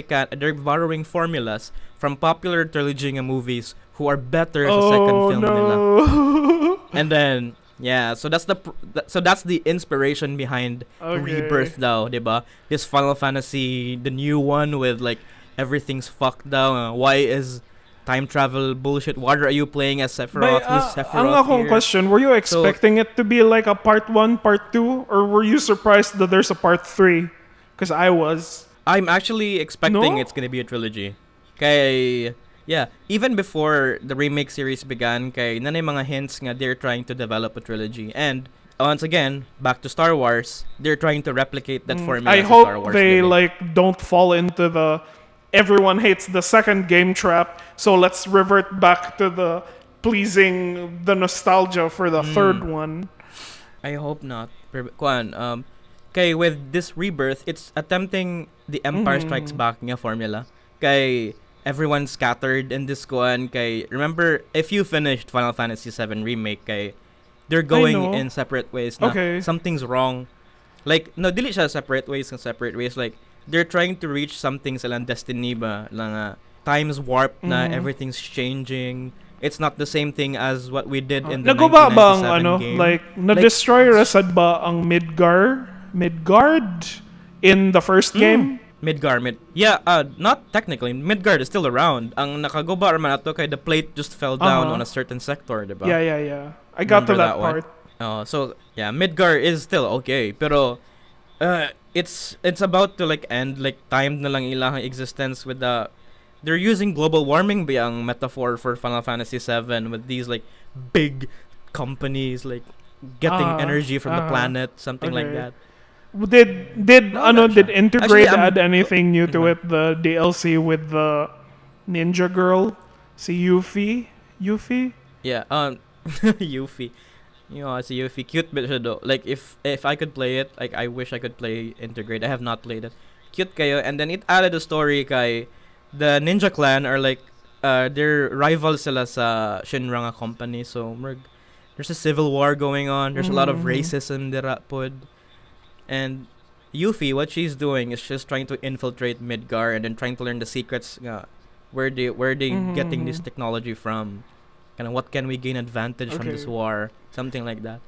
S2: formulas from popular trilogy nga movies who are better sa second film nila. And then yeah, so that's the inspiration behind Rebirth daw, diba? This Final Fantasy, the new one with like everything's fucked down. Why is time travel bullshit? What are you playing as Sephiroth? Who's Sephiroth
S1: ang akong
S2: here?
S1: question, were you expecting it to be like a part 1, part 2? Or were you surprised that there's a part 3? Because I was.
S2: I'm actually expecting
S1: No?
S2: it's gonna be a trilogy. Kay yeah, even before the remake series began, kay nanay mga hints nga they're trying to develop a trilogy. And once again, back to Star Wars, they're trying to replicate that formula.
S1: I
S2: sa Star
S1: hope
S2: Wars
S1: they
S2: gimmick.
S1: like don't fall into the everyone hates the second game trap, so let's revert back to the pleasing the nostalgia for the third one.
S2: I hope not. Kay with this Rebirth, it's attempting the Empire Strikes Back nga formula. Kay everyone's scattered in this kuan. Kay remember if you finished Final Fantasy VII remake, kay they're going in separate ways.
S1: Okay.
S2: Something's wrong. Like, no, dili siya separate ways. Like, they're trying to reach something silang destiny ba? Lang, time's warped na, everything's changing. It's not the same thing as what we did in the 1997 game.
S1: Like, na-destroy rasad ba ang Midgard in the first game?
S2: Yeah, not technically. Midgard is still around. Ang nakaguba raman ato kay the plate just fell down on a certain sector, diba?
S1: Yeah. I got to that part.
S2: So yeah, Midgard is still okay, pero it's about to like end, like timed na lang ilang existence with the. They're using global warming biyang metaphor for Final Fantasy VII with these like big companies like getting energy from the planet, something like that.
S1: Did Integrate add anything new to it? The DLC with the ninja girl, si Yuffie?
S2: Yeah, Yuffie. It's a Yuffie. Cute bit siya though. Like if I could play it, like I wish I could play Integrate. I have not played it. Cute kayo, and then it added a story kay the Ninja Clan are like they're rivals sila sa Shinra company. So there's a civil war going on. There's a lot of racism dira pod. And Yuffie, what she's doing is just trying to infiltrate Midgar and then trying to learn the secrets where they getting this technology from. Kind of what can we gain advantage from this war? Something like that.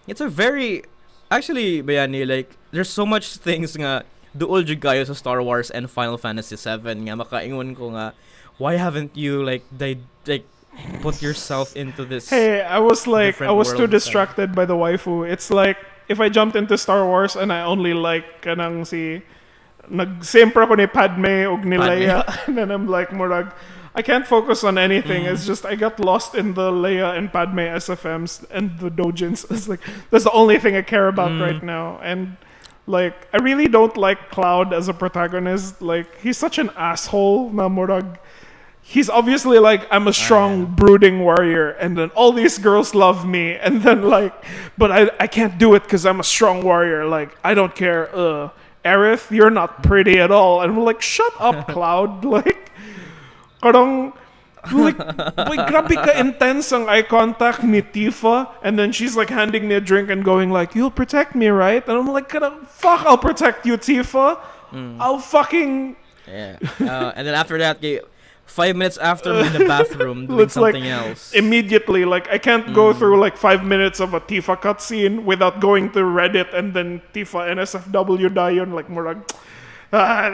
S2: It's a very actually Bayani, like there's so much things nga duol jud kayo sa Star Wars and Final Fantasy VII nga makaingon ko nga why haven't you like put yourself into this?
S1: Hey, I was too distracted by the waifu. It's like if I jumped into Star Wars and I only like kanang si nag-sempra ko ni Padme ug ni Leia and then I'm like murag I can't focus on anything. It's just I got lost in the Leia and Padme SFMs and the dojins. It's like that's the only thing I care about right now. And like I really don't like Cloud as a protagonist. Like he's such an asshole. Na murag. He's obviously like I'm a strong brooding warrior, and then all these girls love me, and then like, but I can't do it because I'm a strong warrior. Like I don't care. Aerith, you're not pretty at all, and we're like, shut up, Cloud. Like. Karong like grabe ka intense ang eye contact ni Tifa, and then she's like handing me a drink and going like, you'll protect me, right? And I'm like, fuck, I'll protect you, Tifa. I'll fucking
S2: and then after that 5 minutes after I'm in the bathroom doing something else
S1: immediately, like I can't go through like 5 minutes of a Tifa cutscene without going to Reddit and then Tifa NSFW dayon like murag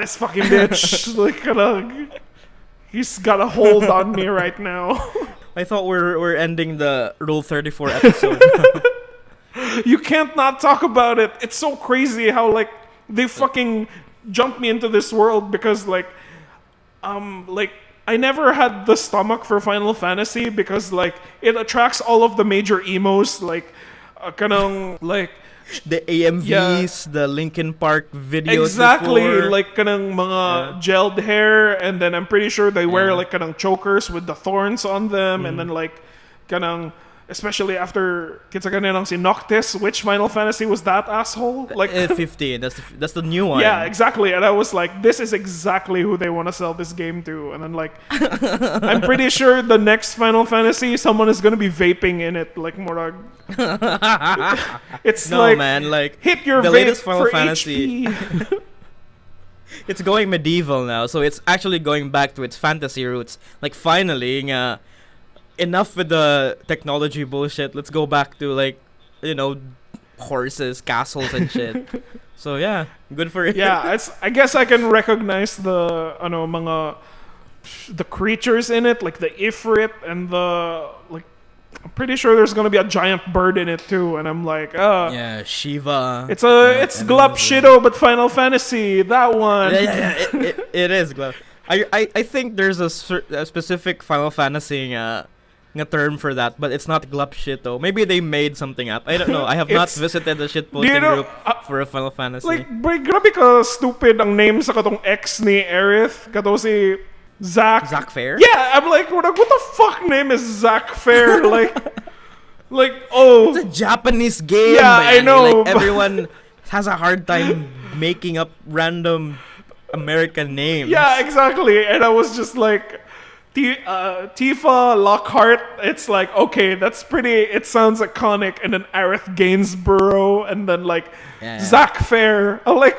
S1: this fucking bitch. Like he's got a hold on me right now.
S2: I thought we're ending the Rule 34 episode.
S1: You can't not talk about it. It's so crazy how like they fucking jumped me into this world because like I never had the stomach for Final Fantasy because like it attracts all of the major emos like kanang like
S2: the AMVs, the Linkin Park videos.
S1: Exactly,
S2: before.
S1: like kanang mga gelled hair, and then I'm pretty sure they wear like kanang chokers with the thorns on them, and then like kanang especially after kitsa kaninang si Noctis, which Final Fantasy was that asshole? Like
S2: 15, that's the new one.
S1: Yeah, exactly. And I was like, this is exactly who they want to sell this game to. And then like I'm pretty sure the next Final Fantasy someone is gonna be vaping in it like Morag. It's
S2: no,
S1: like
S2: man, like
S1: hit your
S2: the
S1: vape
S2: latest Final
S1: for
S2: Fantasy.
S1: HP.
S2: It's going medieval now, so it's actually going back to its fantasy roots. Like finally, enough with the technology bullshit. Let's go back to like, horses, castles, and shit. So yeah, good for it.
S1: Yeah, I guess I can recognize the the creatures in it, like the Ifrit and the like. I'm pretty sure there's gonna be a giant bird in it too, and I'm like,
S2: yeah, Shiva.
S1: It's Glupshido, but Final Fantasy, that one.
S2: Yeah, it is Glup. I think there's a specific Final Fantasy term for that, but it's not Glupshido. Maybe they made something up. I don't know. I have not visited the shitposting group for a Final Fantasy.
S1: Like, grabe ka stupid ang name sa katong ex ni Aerith, kato si Zack
S2: Fair?
S1: Yeah, I'm like, what the fuck name is Zack Fair? like, oh.
S2: It's a Japanese game,
S1: yeah,
S2: man.
S1: I know.
S2: Like, everyone has a hard time making up random American names.
S1: Yeah, exactly. And I was just like, Tifa Lockhart, it's like, okay, that's pretty, it sounds iconic. And then Aerith Gainsborough, and then like Zack Fair. I'm like,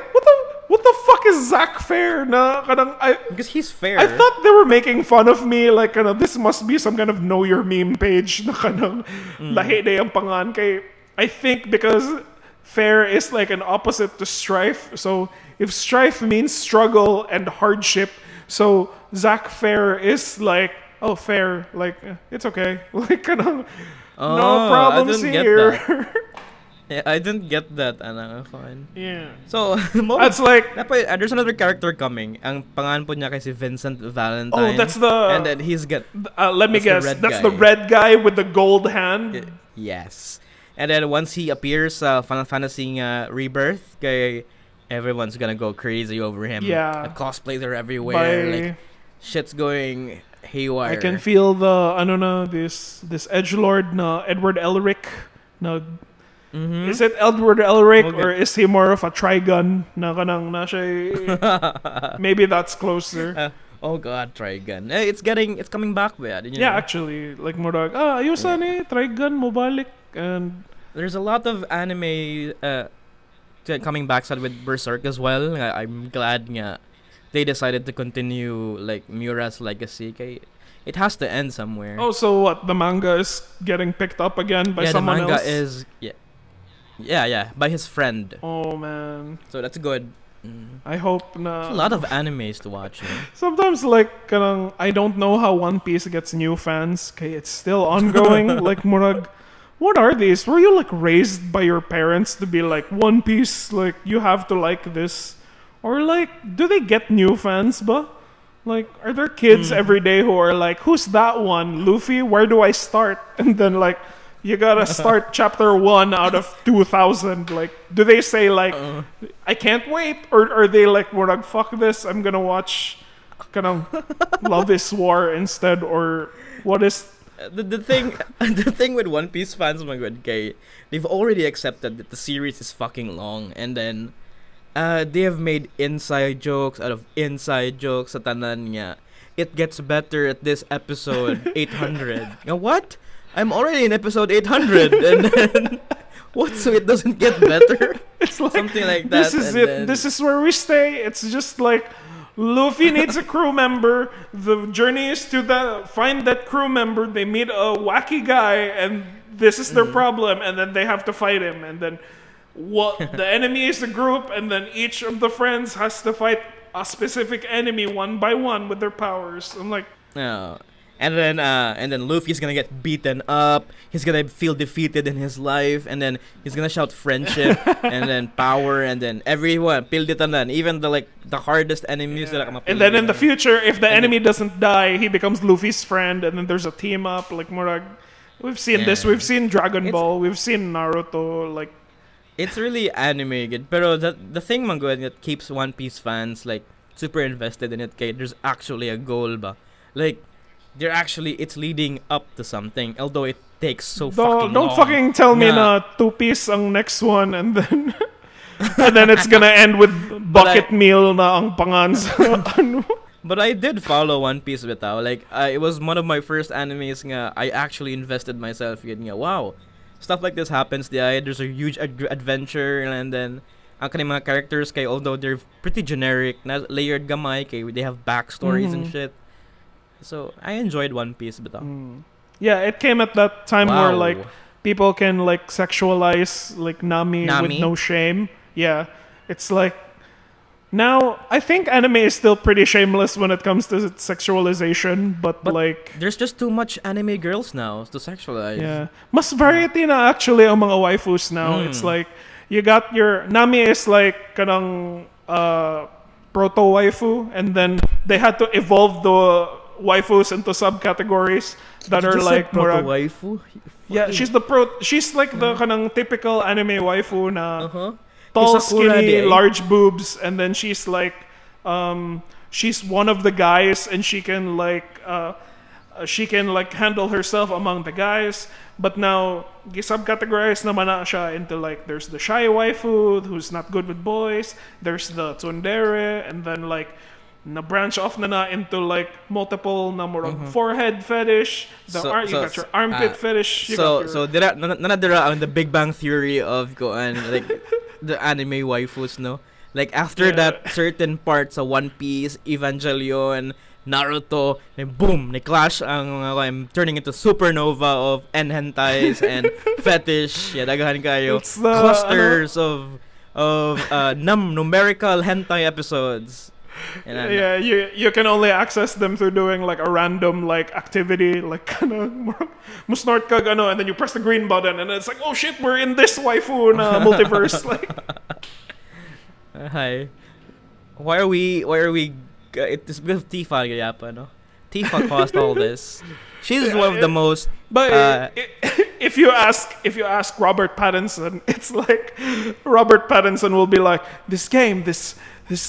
S1: what the fuck is Zack Fair?
S2: Because he's fair.
S1: I thought they were making fun of me, like, this must be some kind of know your meme page na lahi na yung pangan kay. I think because fair is like an opposite to strife. So if strife means struggle and hardship, so Zack Fair is like, oh, fair, like, it's okay. Like, no problems here.
S2: Yeah, I didn't get that, fine.
S1: Yeah.
S2: So,
S1: that's like...
S2: there's another character coming. Ang pangalan po niya kasi Vincent Valentine.
S1: Oh, that's the...
S2: And then he's got...
S1: let me guess. That's the red guy with the gold hand?
S2: Yes. And then once he appears, Final Fantasy Rebirth, kay everyone's gonna go crazy over him.
S1: Yeah.
S2: The cosplays are everywhere. Like, shit's going haywire.
S1: I can feel the, this edgelord na Edward Elric na... Mm-hmm. Is it Edward Elric or is he more of a Trigun na kanang na siya? Maybe that's closer.
S2: Oh God, Trigun. It's coming back, ba?
S1: Yeah, actually, like murag ayusan Trigun mo balik, and
S2: there's a lot of anime coming back with Berserk as well. I'm glad nga they decided to continue like Miura's legacy. Kay it has to end somewhere.
S1: Oh, so what? The manga is getting picked up again by someone else?
S2: The manga is Yeah, by his friend.
S1: Oh man.
S2: So that's good.
S1: I hope na.
S2: There's a lot of animes to watch.
S1: Sometimes like I don't know how One Piece gets new fans. Okay, it's still ongoing. Like murag, what are these? Were you like raised by your parents to be like One Piece? Like you have to like this, or like do they get new fans? But like, are there kids every day who are like, who's that one? Luffy? Where do I start? And then like. You gotta start chapter 1 out of 2,000. Like, do they say like, I can't wait, or are they like, we're like, fuck this, I'm gonna watch, kind of, Love is War instead, or what is?
S2: The thing with One Piece fans, my god, they've already accepted that the series is fucking long, and then, they have made inside jokes out of inside jokes. Sa tanan niya, it gets better at this episode 800. What? I'm already in episode 800, and then what? So it doesn't get better?
S1: It's like
S2: something like that.
S1: This is it. This is where we stay. It's just like Luffy needs a crew member. The journey is to find that crew member. They meet a wacky guy, and this is their problem. And then they have to fight him. And then the enemy is a group, and then each of the friends has to fight a specific enemy one by one with their powers. I'm like,
S2: no. And then Luffy's gonna get beaten up. He's gonna feel defeated in his life, and then he's gonna shout friendship, and then power, and then everyone pilditanan, even the hardest enemies.
S1: And then in the future, if the enemy doesn't die, he becomes Luffy's friend, and then there's a team up. Like Murag, we've seen this. We've seen Dragon Ball. We've seen Naruto. Like,
S2: it's really anime good. Pero the thing man good that keeps One Piece fans like super invested in it. Kay there's actually a goal ba, like. It's leading up to something, although it takes so fucking long.
S1: Don't fucking tell me na 2-piece ang next one, and then it's gonna end with bucket meal na ang pangan sa
S2: But I did follow One Piece bitaw. Like, it was one of my first animes nga I actually invested myself in nga. Wow, stuff like this happens. There's a huge adventure, and then ang kaning mga characters kay although they're pretty generic, na layered gamay kay they have backstories and shit. So I enjoyed One Piece, but
S1: yeah, it came at that time where like people can like sexualize like Nami with no shame. Yeah, it's like now I think anime is still pretty shameless when it comes to sexualization, but like
S2: there's just too much anime girls now to sexualize.
S1: Yeah, mas variety na actually ang mga waifus now. It's like you got your Nami is like kanang proto waifu, and then they had to evolve the waifus into subcategories that are like
S2: proto waifu.
S1: Yeah, she's like the kanang typical anime waifu na tall, skinny, large boobs, and then she's like she's one of the guys, and she can like handle herself among the guys. But now subcategorized naman na siya into like there's the shy waifu who's not good with boys, there's the tsundere, and then like na branch off na into like multiple na forehead fetish. You got your armpit fetish.
S2: So dira on the Big Bang Theory of like the anime waifus, no? Like after that certain part sa One Piece, Evangelion, Naruto, boom, clash I'm turning into supernova of hentais and fetish. Yeah, daghan kayo. Clusters of numerical hentai episodes.
S1: And you can only access them through doing like a random like activity, like musnort kag and then you press the green button and it's like, oh shit, we're in this waifu multiverse. Like,
S2: hi, why are we it's because of Tifa yapa, no? Tifa caused all this. She's one of the most.
S1: But if you ask Robert Pattinson, it's like Robert Pattinson will be like, this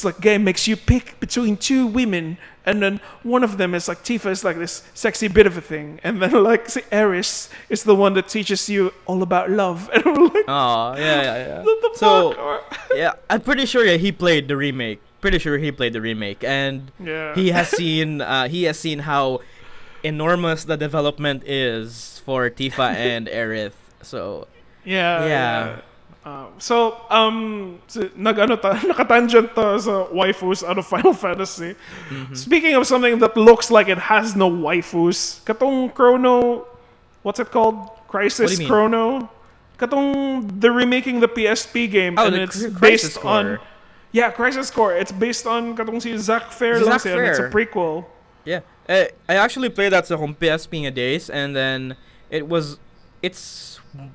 S1: like game makes you pick between two women, and then one of them is like Tifa is like this sexy bit of a thing, and then like Eris is the one that teaches you all about love. And I'm like,
S2: oh yeah.
S1: What the fuck?
S2: Yeah, I'm pretty sure he played the remake. And he has seen how enormous the development is for Tifa and Aerith. So
S1: yeah. Nakatangent sa waifus out of Final Fantasy. Speaking of something that looks like it has no waifus, katong Chrono, what's it called? Crisis Chrono. Katong they're remaking the PSP game and it's based on Crisis Core. It's based on katong si Zack Fair lang siya, and it's a prequel.
S2: Yeah. I actually played that sa PSP days, and then it's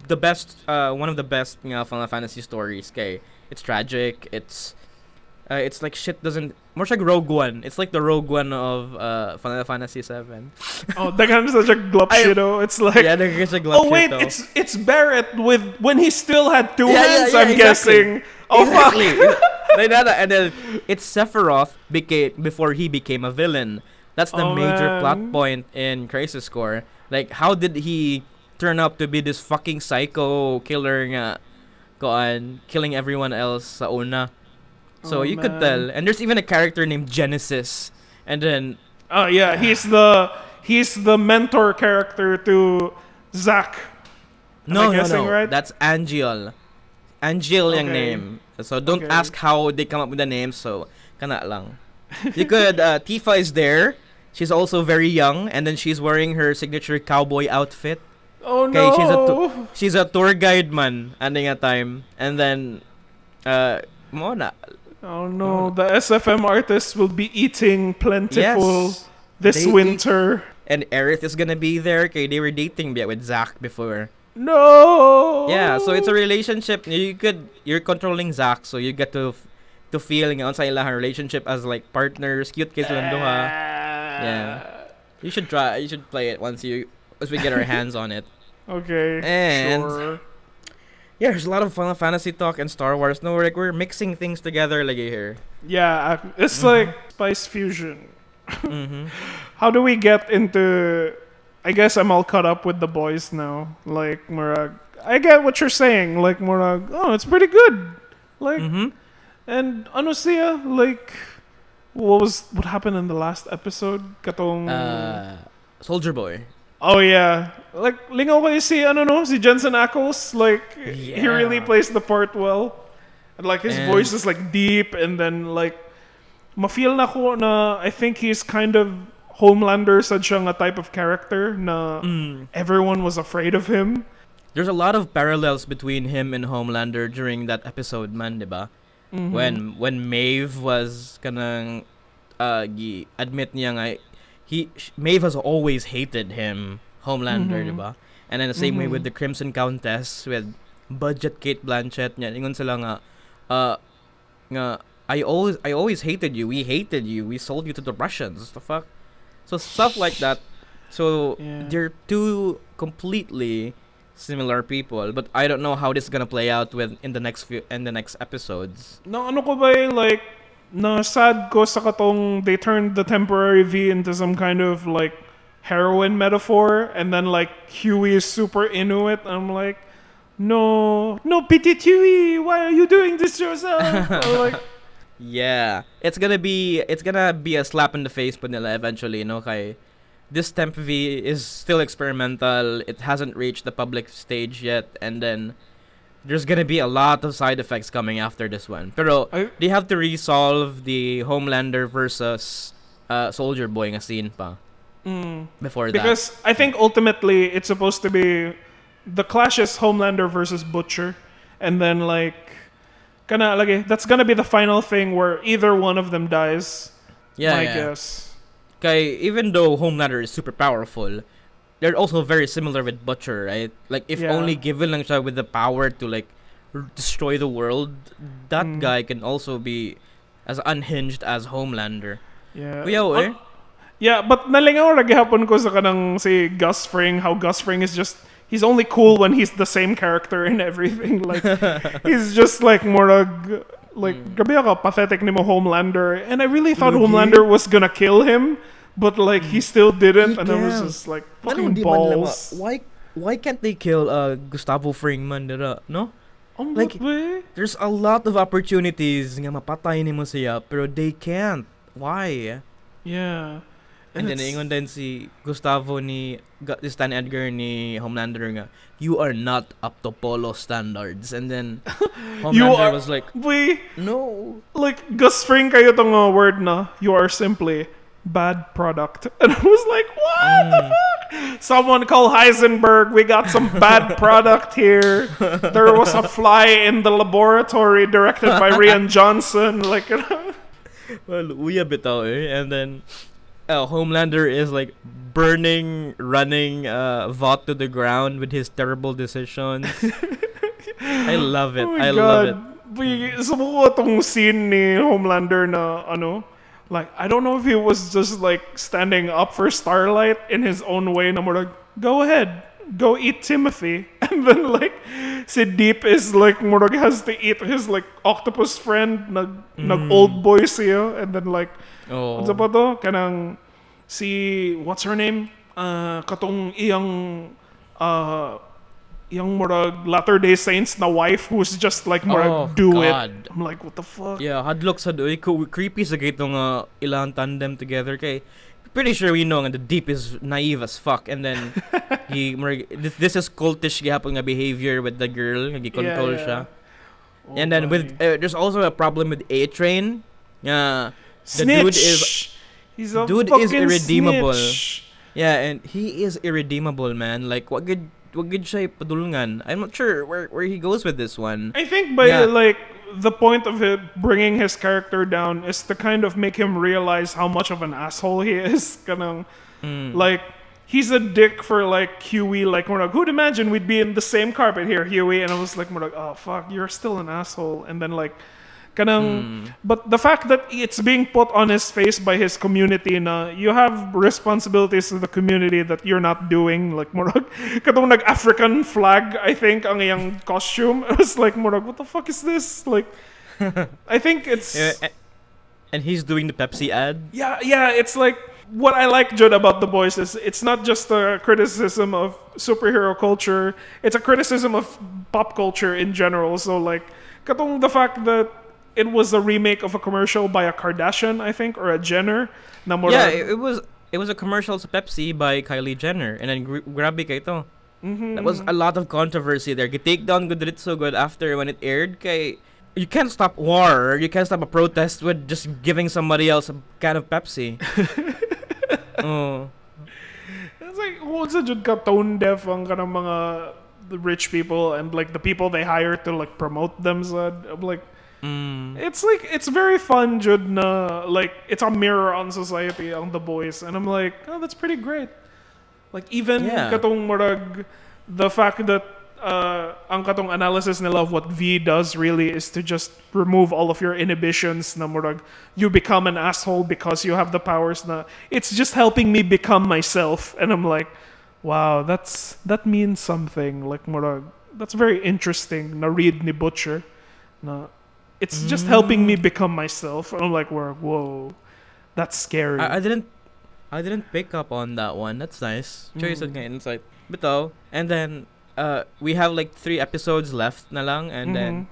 S2: the best, one of the best Final Fantasy stories. Okay, it's tragic. It's like shit doesn't. More like Rogue One. It's like the Rogue One of Final Fantasy VII.
S1: Oh, that kind of such a Glup shitto. It's like
S2: it's a Glup.
S1: Oh wait, it's Barrett with when he still had two hands. I'm guessing. Oh
S2: exactly. And then it's Sephiroth before he became a villain. That's the major plot point in Crisis Core. Like, how did he turn up to be this fucking psycho killer killing everyone else sa una? So you could tell. And there's even a character named Genesis. And then
S1: he's the mentor character to Zack.
S2: No. Right? That's Angel. Angel yung name. So don't ask how they come up with the name. So kana lang. You could Tifa is there. She's also very young, and then she's wearing her signature cowboy outfit.
S1: Oh no!
S2: She's a tour guide man ending a time, and then Mona.
S1: Oh no! The SFM artist will be eating plentiful this winter.
S2: And Aerith is gonna be there. Okay, they were dating with Zack before.
S1: No.
S2: Yeah, so it's a relationship. You're controlling Zack, so you get to feel nga sa ilang relationship as like partners. Cute kids lang duha. Yeah. You should play it once we get our hands on it.
S1: Okay.
S2: And
S1: sure.
S2: Yeah, there's a lot of Final Fantasy talk and Star Wars. No, like we're mixing things together like here.
S1: Yeah, it's like Spice Fusion. How do we get into? I guess I'm all caught up with the boys now. Like Murag, I get what you're saying. Like Murag, oh, it's pretty good. Like, and ano siya, like, what happened in the last episode? Katong
S2: Soldier Boy.
S1: Oh yeah, like lingaw ko si Jensen Ackles. Like he really plays the part well, and like his voice is like deep, and then like mafeel na ko na I think he's kind of Homelander sad siya nga type of character na everyone was afraid of him.
S2: There's a lot of parallels between him and Homelander during that episode, man, diba? When Maeve was kanang admit niya nga Maeve has always hated him, Homelander, diba? And then the same way with the Crimson Countess with budget Kate Blanchett niya. Ingon sila nga I always hated you. We hated you. We sold you to the Russians. The fuck? So stuff like that. So they're two completely similar people, but I don't know how this is gonna play out in the next episodes.
S1: No, ano ko ba like na sad ko sa katong they turned the temporary V into some kind of like heroin metaphor, and then like Huey is super into it. I'm like, no, Petit Huey, why are you doing this yourself? Or, like,
S2: Yeah, it's gonna be a slap in the face pa nila eventually, no? Kay this Temp V is still experimental. It hasn't reached the public stage yet, and then there's gonna be a lot of side effects coming after this one. Pero they have to resolve the Homelander versus Soldier Boy nga scene pa before that.
S1: Because I think ultimately it's supposed to be the clash is Homelander versus Butcher, and then that's gonna be the final thing where either one of them dies. I guess.
S2: Kay even though Homelander is super powerful, they're also very similar with Butcher, right? Like if only given lang siya with the power to like destroy the world, that guy can also be as unhinged as Homelander.
S1: Yeah.
S2: Kuya,
S1: yeah, but nalingaw ra gihapon ko sa kanang si Gus Fring, how Gus Fring is just he's only cool when he's the same character and everything. Like he's just like more grabe ka pathetic ni mo Homelander, and I really thought Homelander was gonna kill him, but like he still didn't, and I was just like fucking balls.
S2: Why can't they kill Gustavo Fring man dira, no? Like there's a lot of opportunities nga mapatay nimo siya, pero they can't. Why?
S1: Yeah.
S2: And then ingon din si Gustavo ni Stan Edgar ni Homelander nga, you are not up to Polo standards. And then Homelander was like, no.
S1: Like Gus Fring kayo tong word na, you are simply bad product. And I was like, what the fuck? Someone call Heisenberg. We got some bad product here. There was a fly in the laboratory directed by Rian Johnson. Like,
S2: well, uya bitaw And then Homelander is like running Vought to the ground with his terrible decisions. I love it. I love it.
S1: Sumuko tong scene ni Homelander na like I don't know if he was just like standing up for Starlight in his own way na murag, go ahead, go eat Timothy. And then like si Deep is like murag has to eat his like octopus friend nag old boy siya, and then like ano pa to kanang si what's her name katong iyang murag Latter-day Saints na wife who's just like murag it. I'm like, what the fuck?
S2: Yeah, hadlok sa doy creepy sa gitong ilang tandem together kay pretty sure we know nga the Deep is naive as fuck, and then this is cultish gihapon nga behavior with the girl nga gi-control siya. And then with there's also a problem with A-Train. The dude is irredeemable.
S1: Snitch.
S2: Yeah, and he is irredeemable, man. Like what good siya padulungan. I'm not sure where he goes with this one.
S1: I think by like the point of it bringing his character down is to kind of make him realize how much of an asshole he is. Kanang like he's a dick for like Huey. Like we're like, who'd imagine we'd be in the same carpet here, Huey? And I was like, oh fuck, you're still an asshole. And then like kanang but the fact that it's being put on his face by his community na you have responsibilities to the community that you're not doing, like murag katong nag-African flag I think ang iyang costume. I was like murag, what the fuck is this? Like I think it's
S2: and he's doing the Pepsi ad.
S1: Yeah, it's like what I like, Judd, about The Boys is it's not just a criticism of superhero culture, it's a criticism of pop culture in general. So like katong the fact that it was a remake of a commercial by a Kardashian, I think, or a Jenner.
S2: It was a commercial to Pepsi by Kylie Jenner, and then grabe kay ito. That was a lot of controversy there. Take down good so good after when it aired. Kay you can't stop war. You can't stop a protest with just giving somebody else a can of Pepsi.
S1: It's like what's a jud ka tone deaf ang kanang mga the rich people and like the people they hire to like promote them. So I'm like. It's like it's very fun, Jud, na like it's a mirror on society on The Boys, and I'm like, oh, that's pretty great. Like even katong murag the fact that ang katong analysis nila of what V does really is to just remove all of your inhibitions na murag you become an asshole because you have the powers na it's just helping me become myself, and I'm like, wow, that means something. Like murag that's very interesting na read ni Butcher na it's just helping me become myself. And I'm like, whoa, that's scary.
S2: I didn't pick up on that one. That's nice. Choice of insight. Bitaw. And then we have like 3 episodes left na lang, and then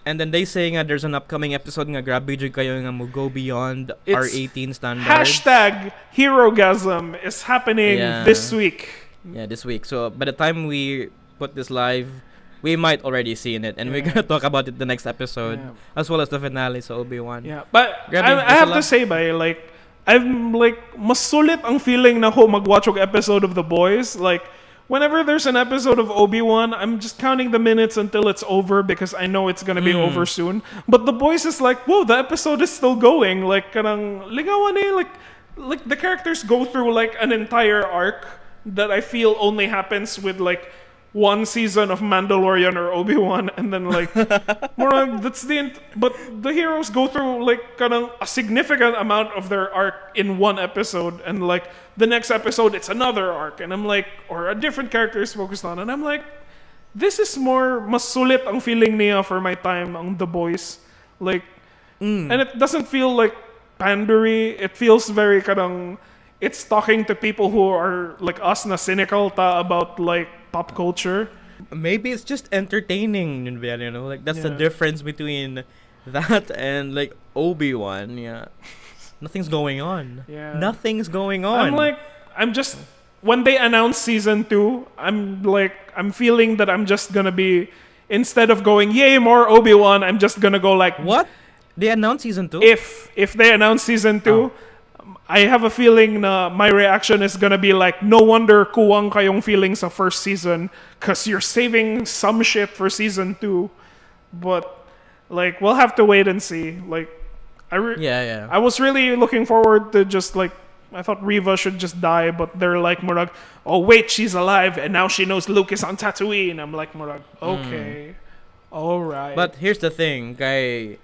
S2: And then they say nga there's an upcoming episode nga grabe jud kayo nga mo go beyond our 18 standards.
S1: Hashtag Herogasm is happening this week.
S2: Yeah, this week. So by the time we put this live, we might already seen it, and we're gonna talk about it the next episode, as well as the finale sa Obi-Wan.
S1: Yeah, but I have to say, like, I'm like mas sulit ang feeling na ko mag-watch og episode of The Boys. Like, whenever there's an episode of Obi-Wan, I'm just counting the minutes until it's over because I know it's gonna be over soon. But The Boys is like, whoa, the episode is still going. Like, kanang ligawan eh, like the characters go through like an entire arc that I feel only happens with like one season of Mandalorian or Obi-Wan, and then like but the heroes go through like kanang a significant amount of their arc in one episode, and like the next episode it's another arc, and I'm like, or a different character is focused on, and I'm like, this is more mas sulit ang feeling niya for my time on The Boys, like, and it doesn't feel like pandery. It feels very kanang it's talking to people who are like us na cynical ta about like pop culture.
S2: Maybe it's just entertaining, you know, like that's the difference between that and like Obi-Wan. Yeah, nothing's going on. Yeah, nothing's going on. I'm just when they announce season 2, I'm feeling that I'm just gonna be, instead of going yay more Obi-Wan, I'm just gonna go like, what? They announced season 2?
S1: If they announce season 2, I have a feeling na my reaction is gonna be like, no wonder kuwang kayong feelings sa first season, cause you're saving some shit for season 2. But like, we'll have to wait and see. Like, I was really looking forward to just like, I thought Reva should just die, but they're like, Murag, oh wait, she's alive, and now she knows Luke is on Tatooine. I'm like, Murag, okay, all right.
S2: But here's the thing, kay,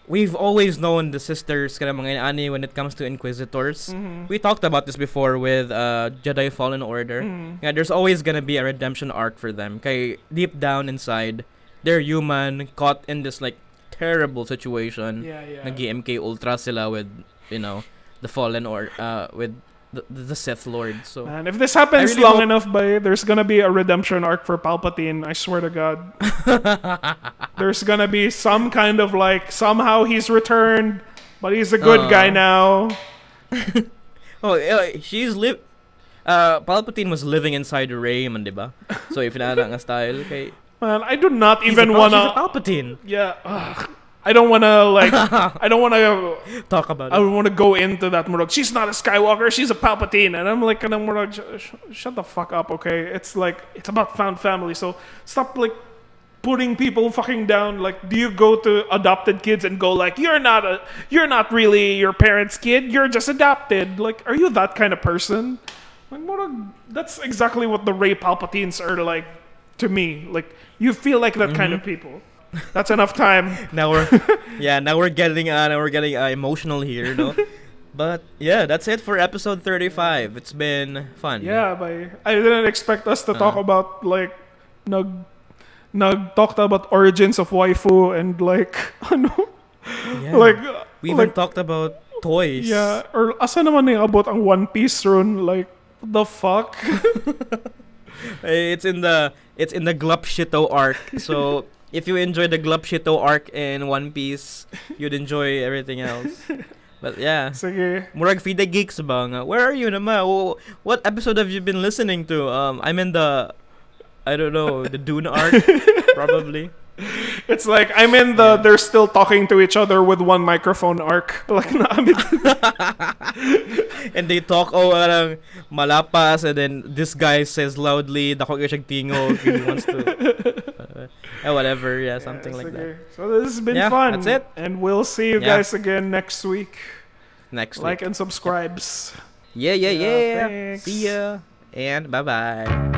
S2: we've always known the sisters kana mga ani when it comes to Inquisitors. We talked about this before with Jedi Fallen Order. Yeah, there's always gonna be a redemption arc for them. Kay deep down inside, they're human, caught in this like terrible situation. Nag-MK Ultra sila with, you know, the Fallen or with the Sith Lord. So,
S1: man, if this happens really long enough, there's gonna be a redemption arc for Palpatine. I swear to God. There's gonna be some kind of like, somehow he's returned, but he's a good guy now.
S2: Palpatine was living inside Rey, man, diba? So if na nga style, okay.
S1: Man, I do not even wanna.
S2: He's a Palpatine.
S1: Yeah. I don't wanna like. I don't wanna
S2: talk about it.
S1: I don't wanna go into that. Murag, she's not a Skywalker. She's a Palpatine, and I'm like, Murag, shut the fuck up, okay? It's like, it's about found family, so stop like putting people fucking down. Like, do you go to adopted kids and go like, you're not really your parents' kid. You're just adopted. Like, are you that kind of person? Like, Murag, that's exactly what the Rey Palpatines are like to me. Like, you feel like that kind of people. That's enough time.
S2: Now we're getting emotional here, no? But yeah, that's it for episode 35. It's been fun.
S1: Yeah, but I didn't expect us to talk about like talked about origins of waifu and like like
S2: we even talked about toys.
S1: Yeah, or asa naman yung abot ang One Piece run, like what the fuck?
S2: It's in the Glup arc. So if you enjoy the Glup arc in One Piece, you'd enjoy everything else. But yeah.
S1: Sige.
S2: Murag feed the geeks ba nga? Where are you naman? What episode have you been listening to? I'm in the, I don't know, the Dune arc, probably.
S1: It's like I'm in the they're still talking to each other with one microphone arc. Like
S2: and they talk malapas, and then this guy says loudly dako gyud siyang tingog, he wants to whatever, something like that.
S1: So this has been fun.
S2: That's it.
S1: And we'll see you guys again next week. Like and subscribes.
S2: Yeah.
S1: Thanks.
S2: See ya and bye-bye.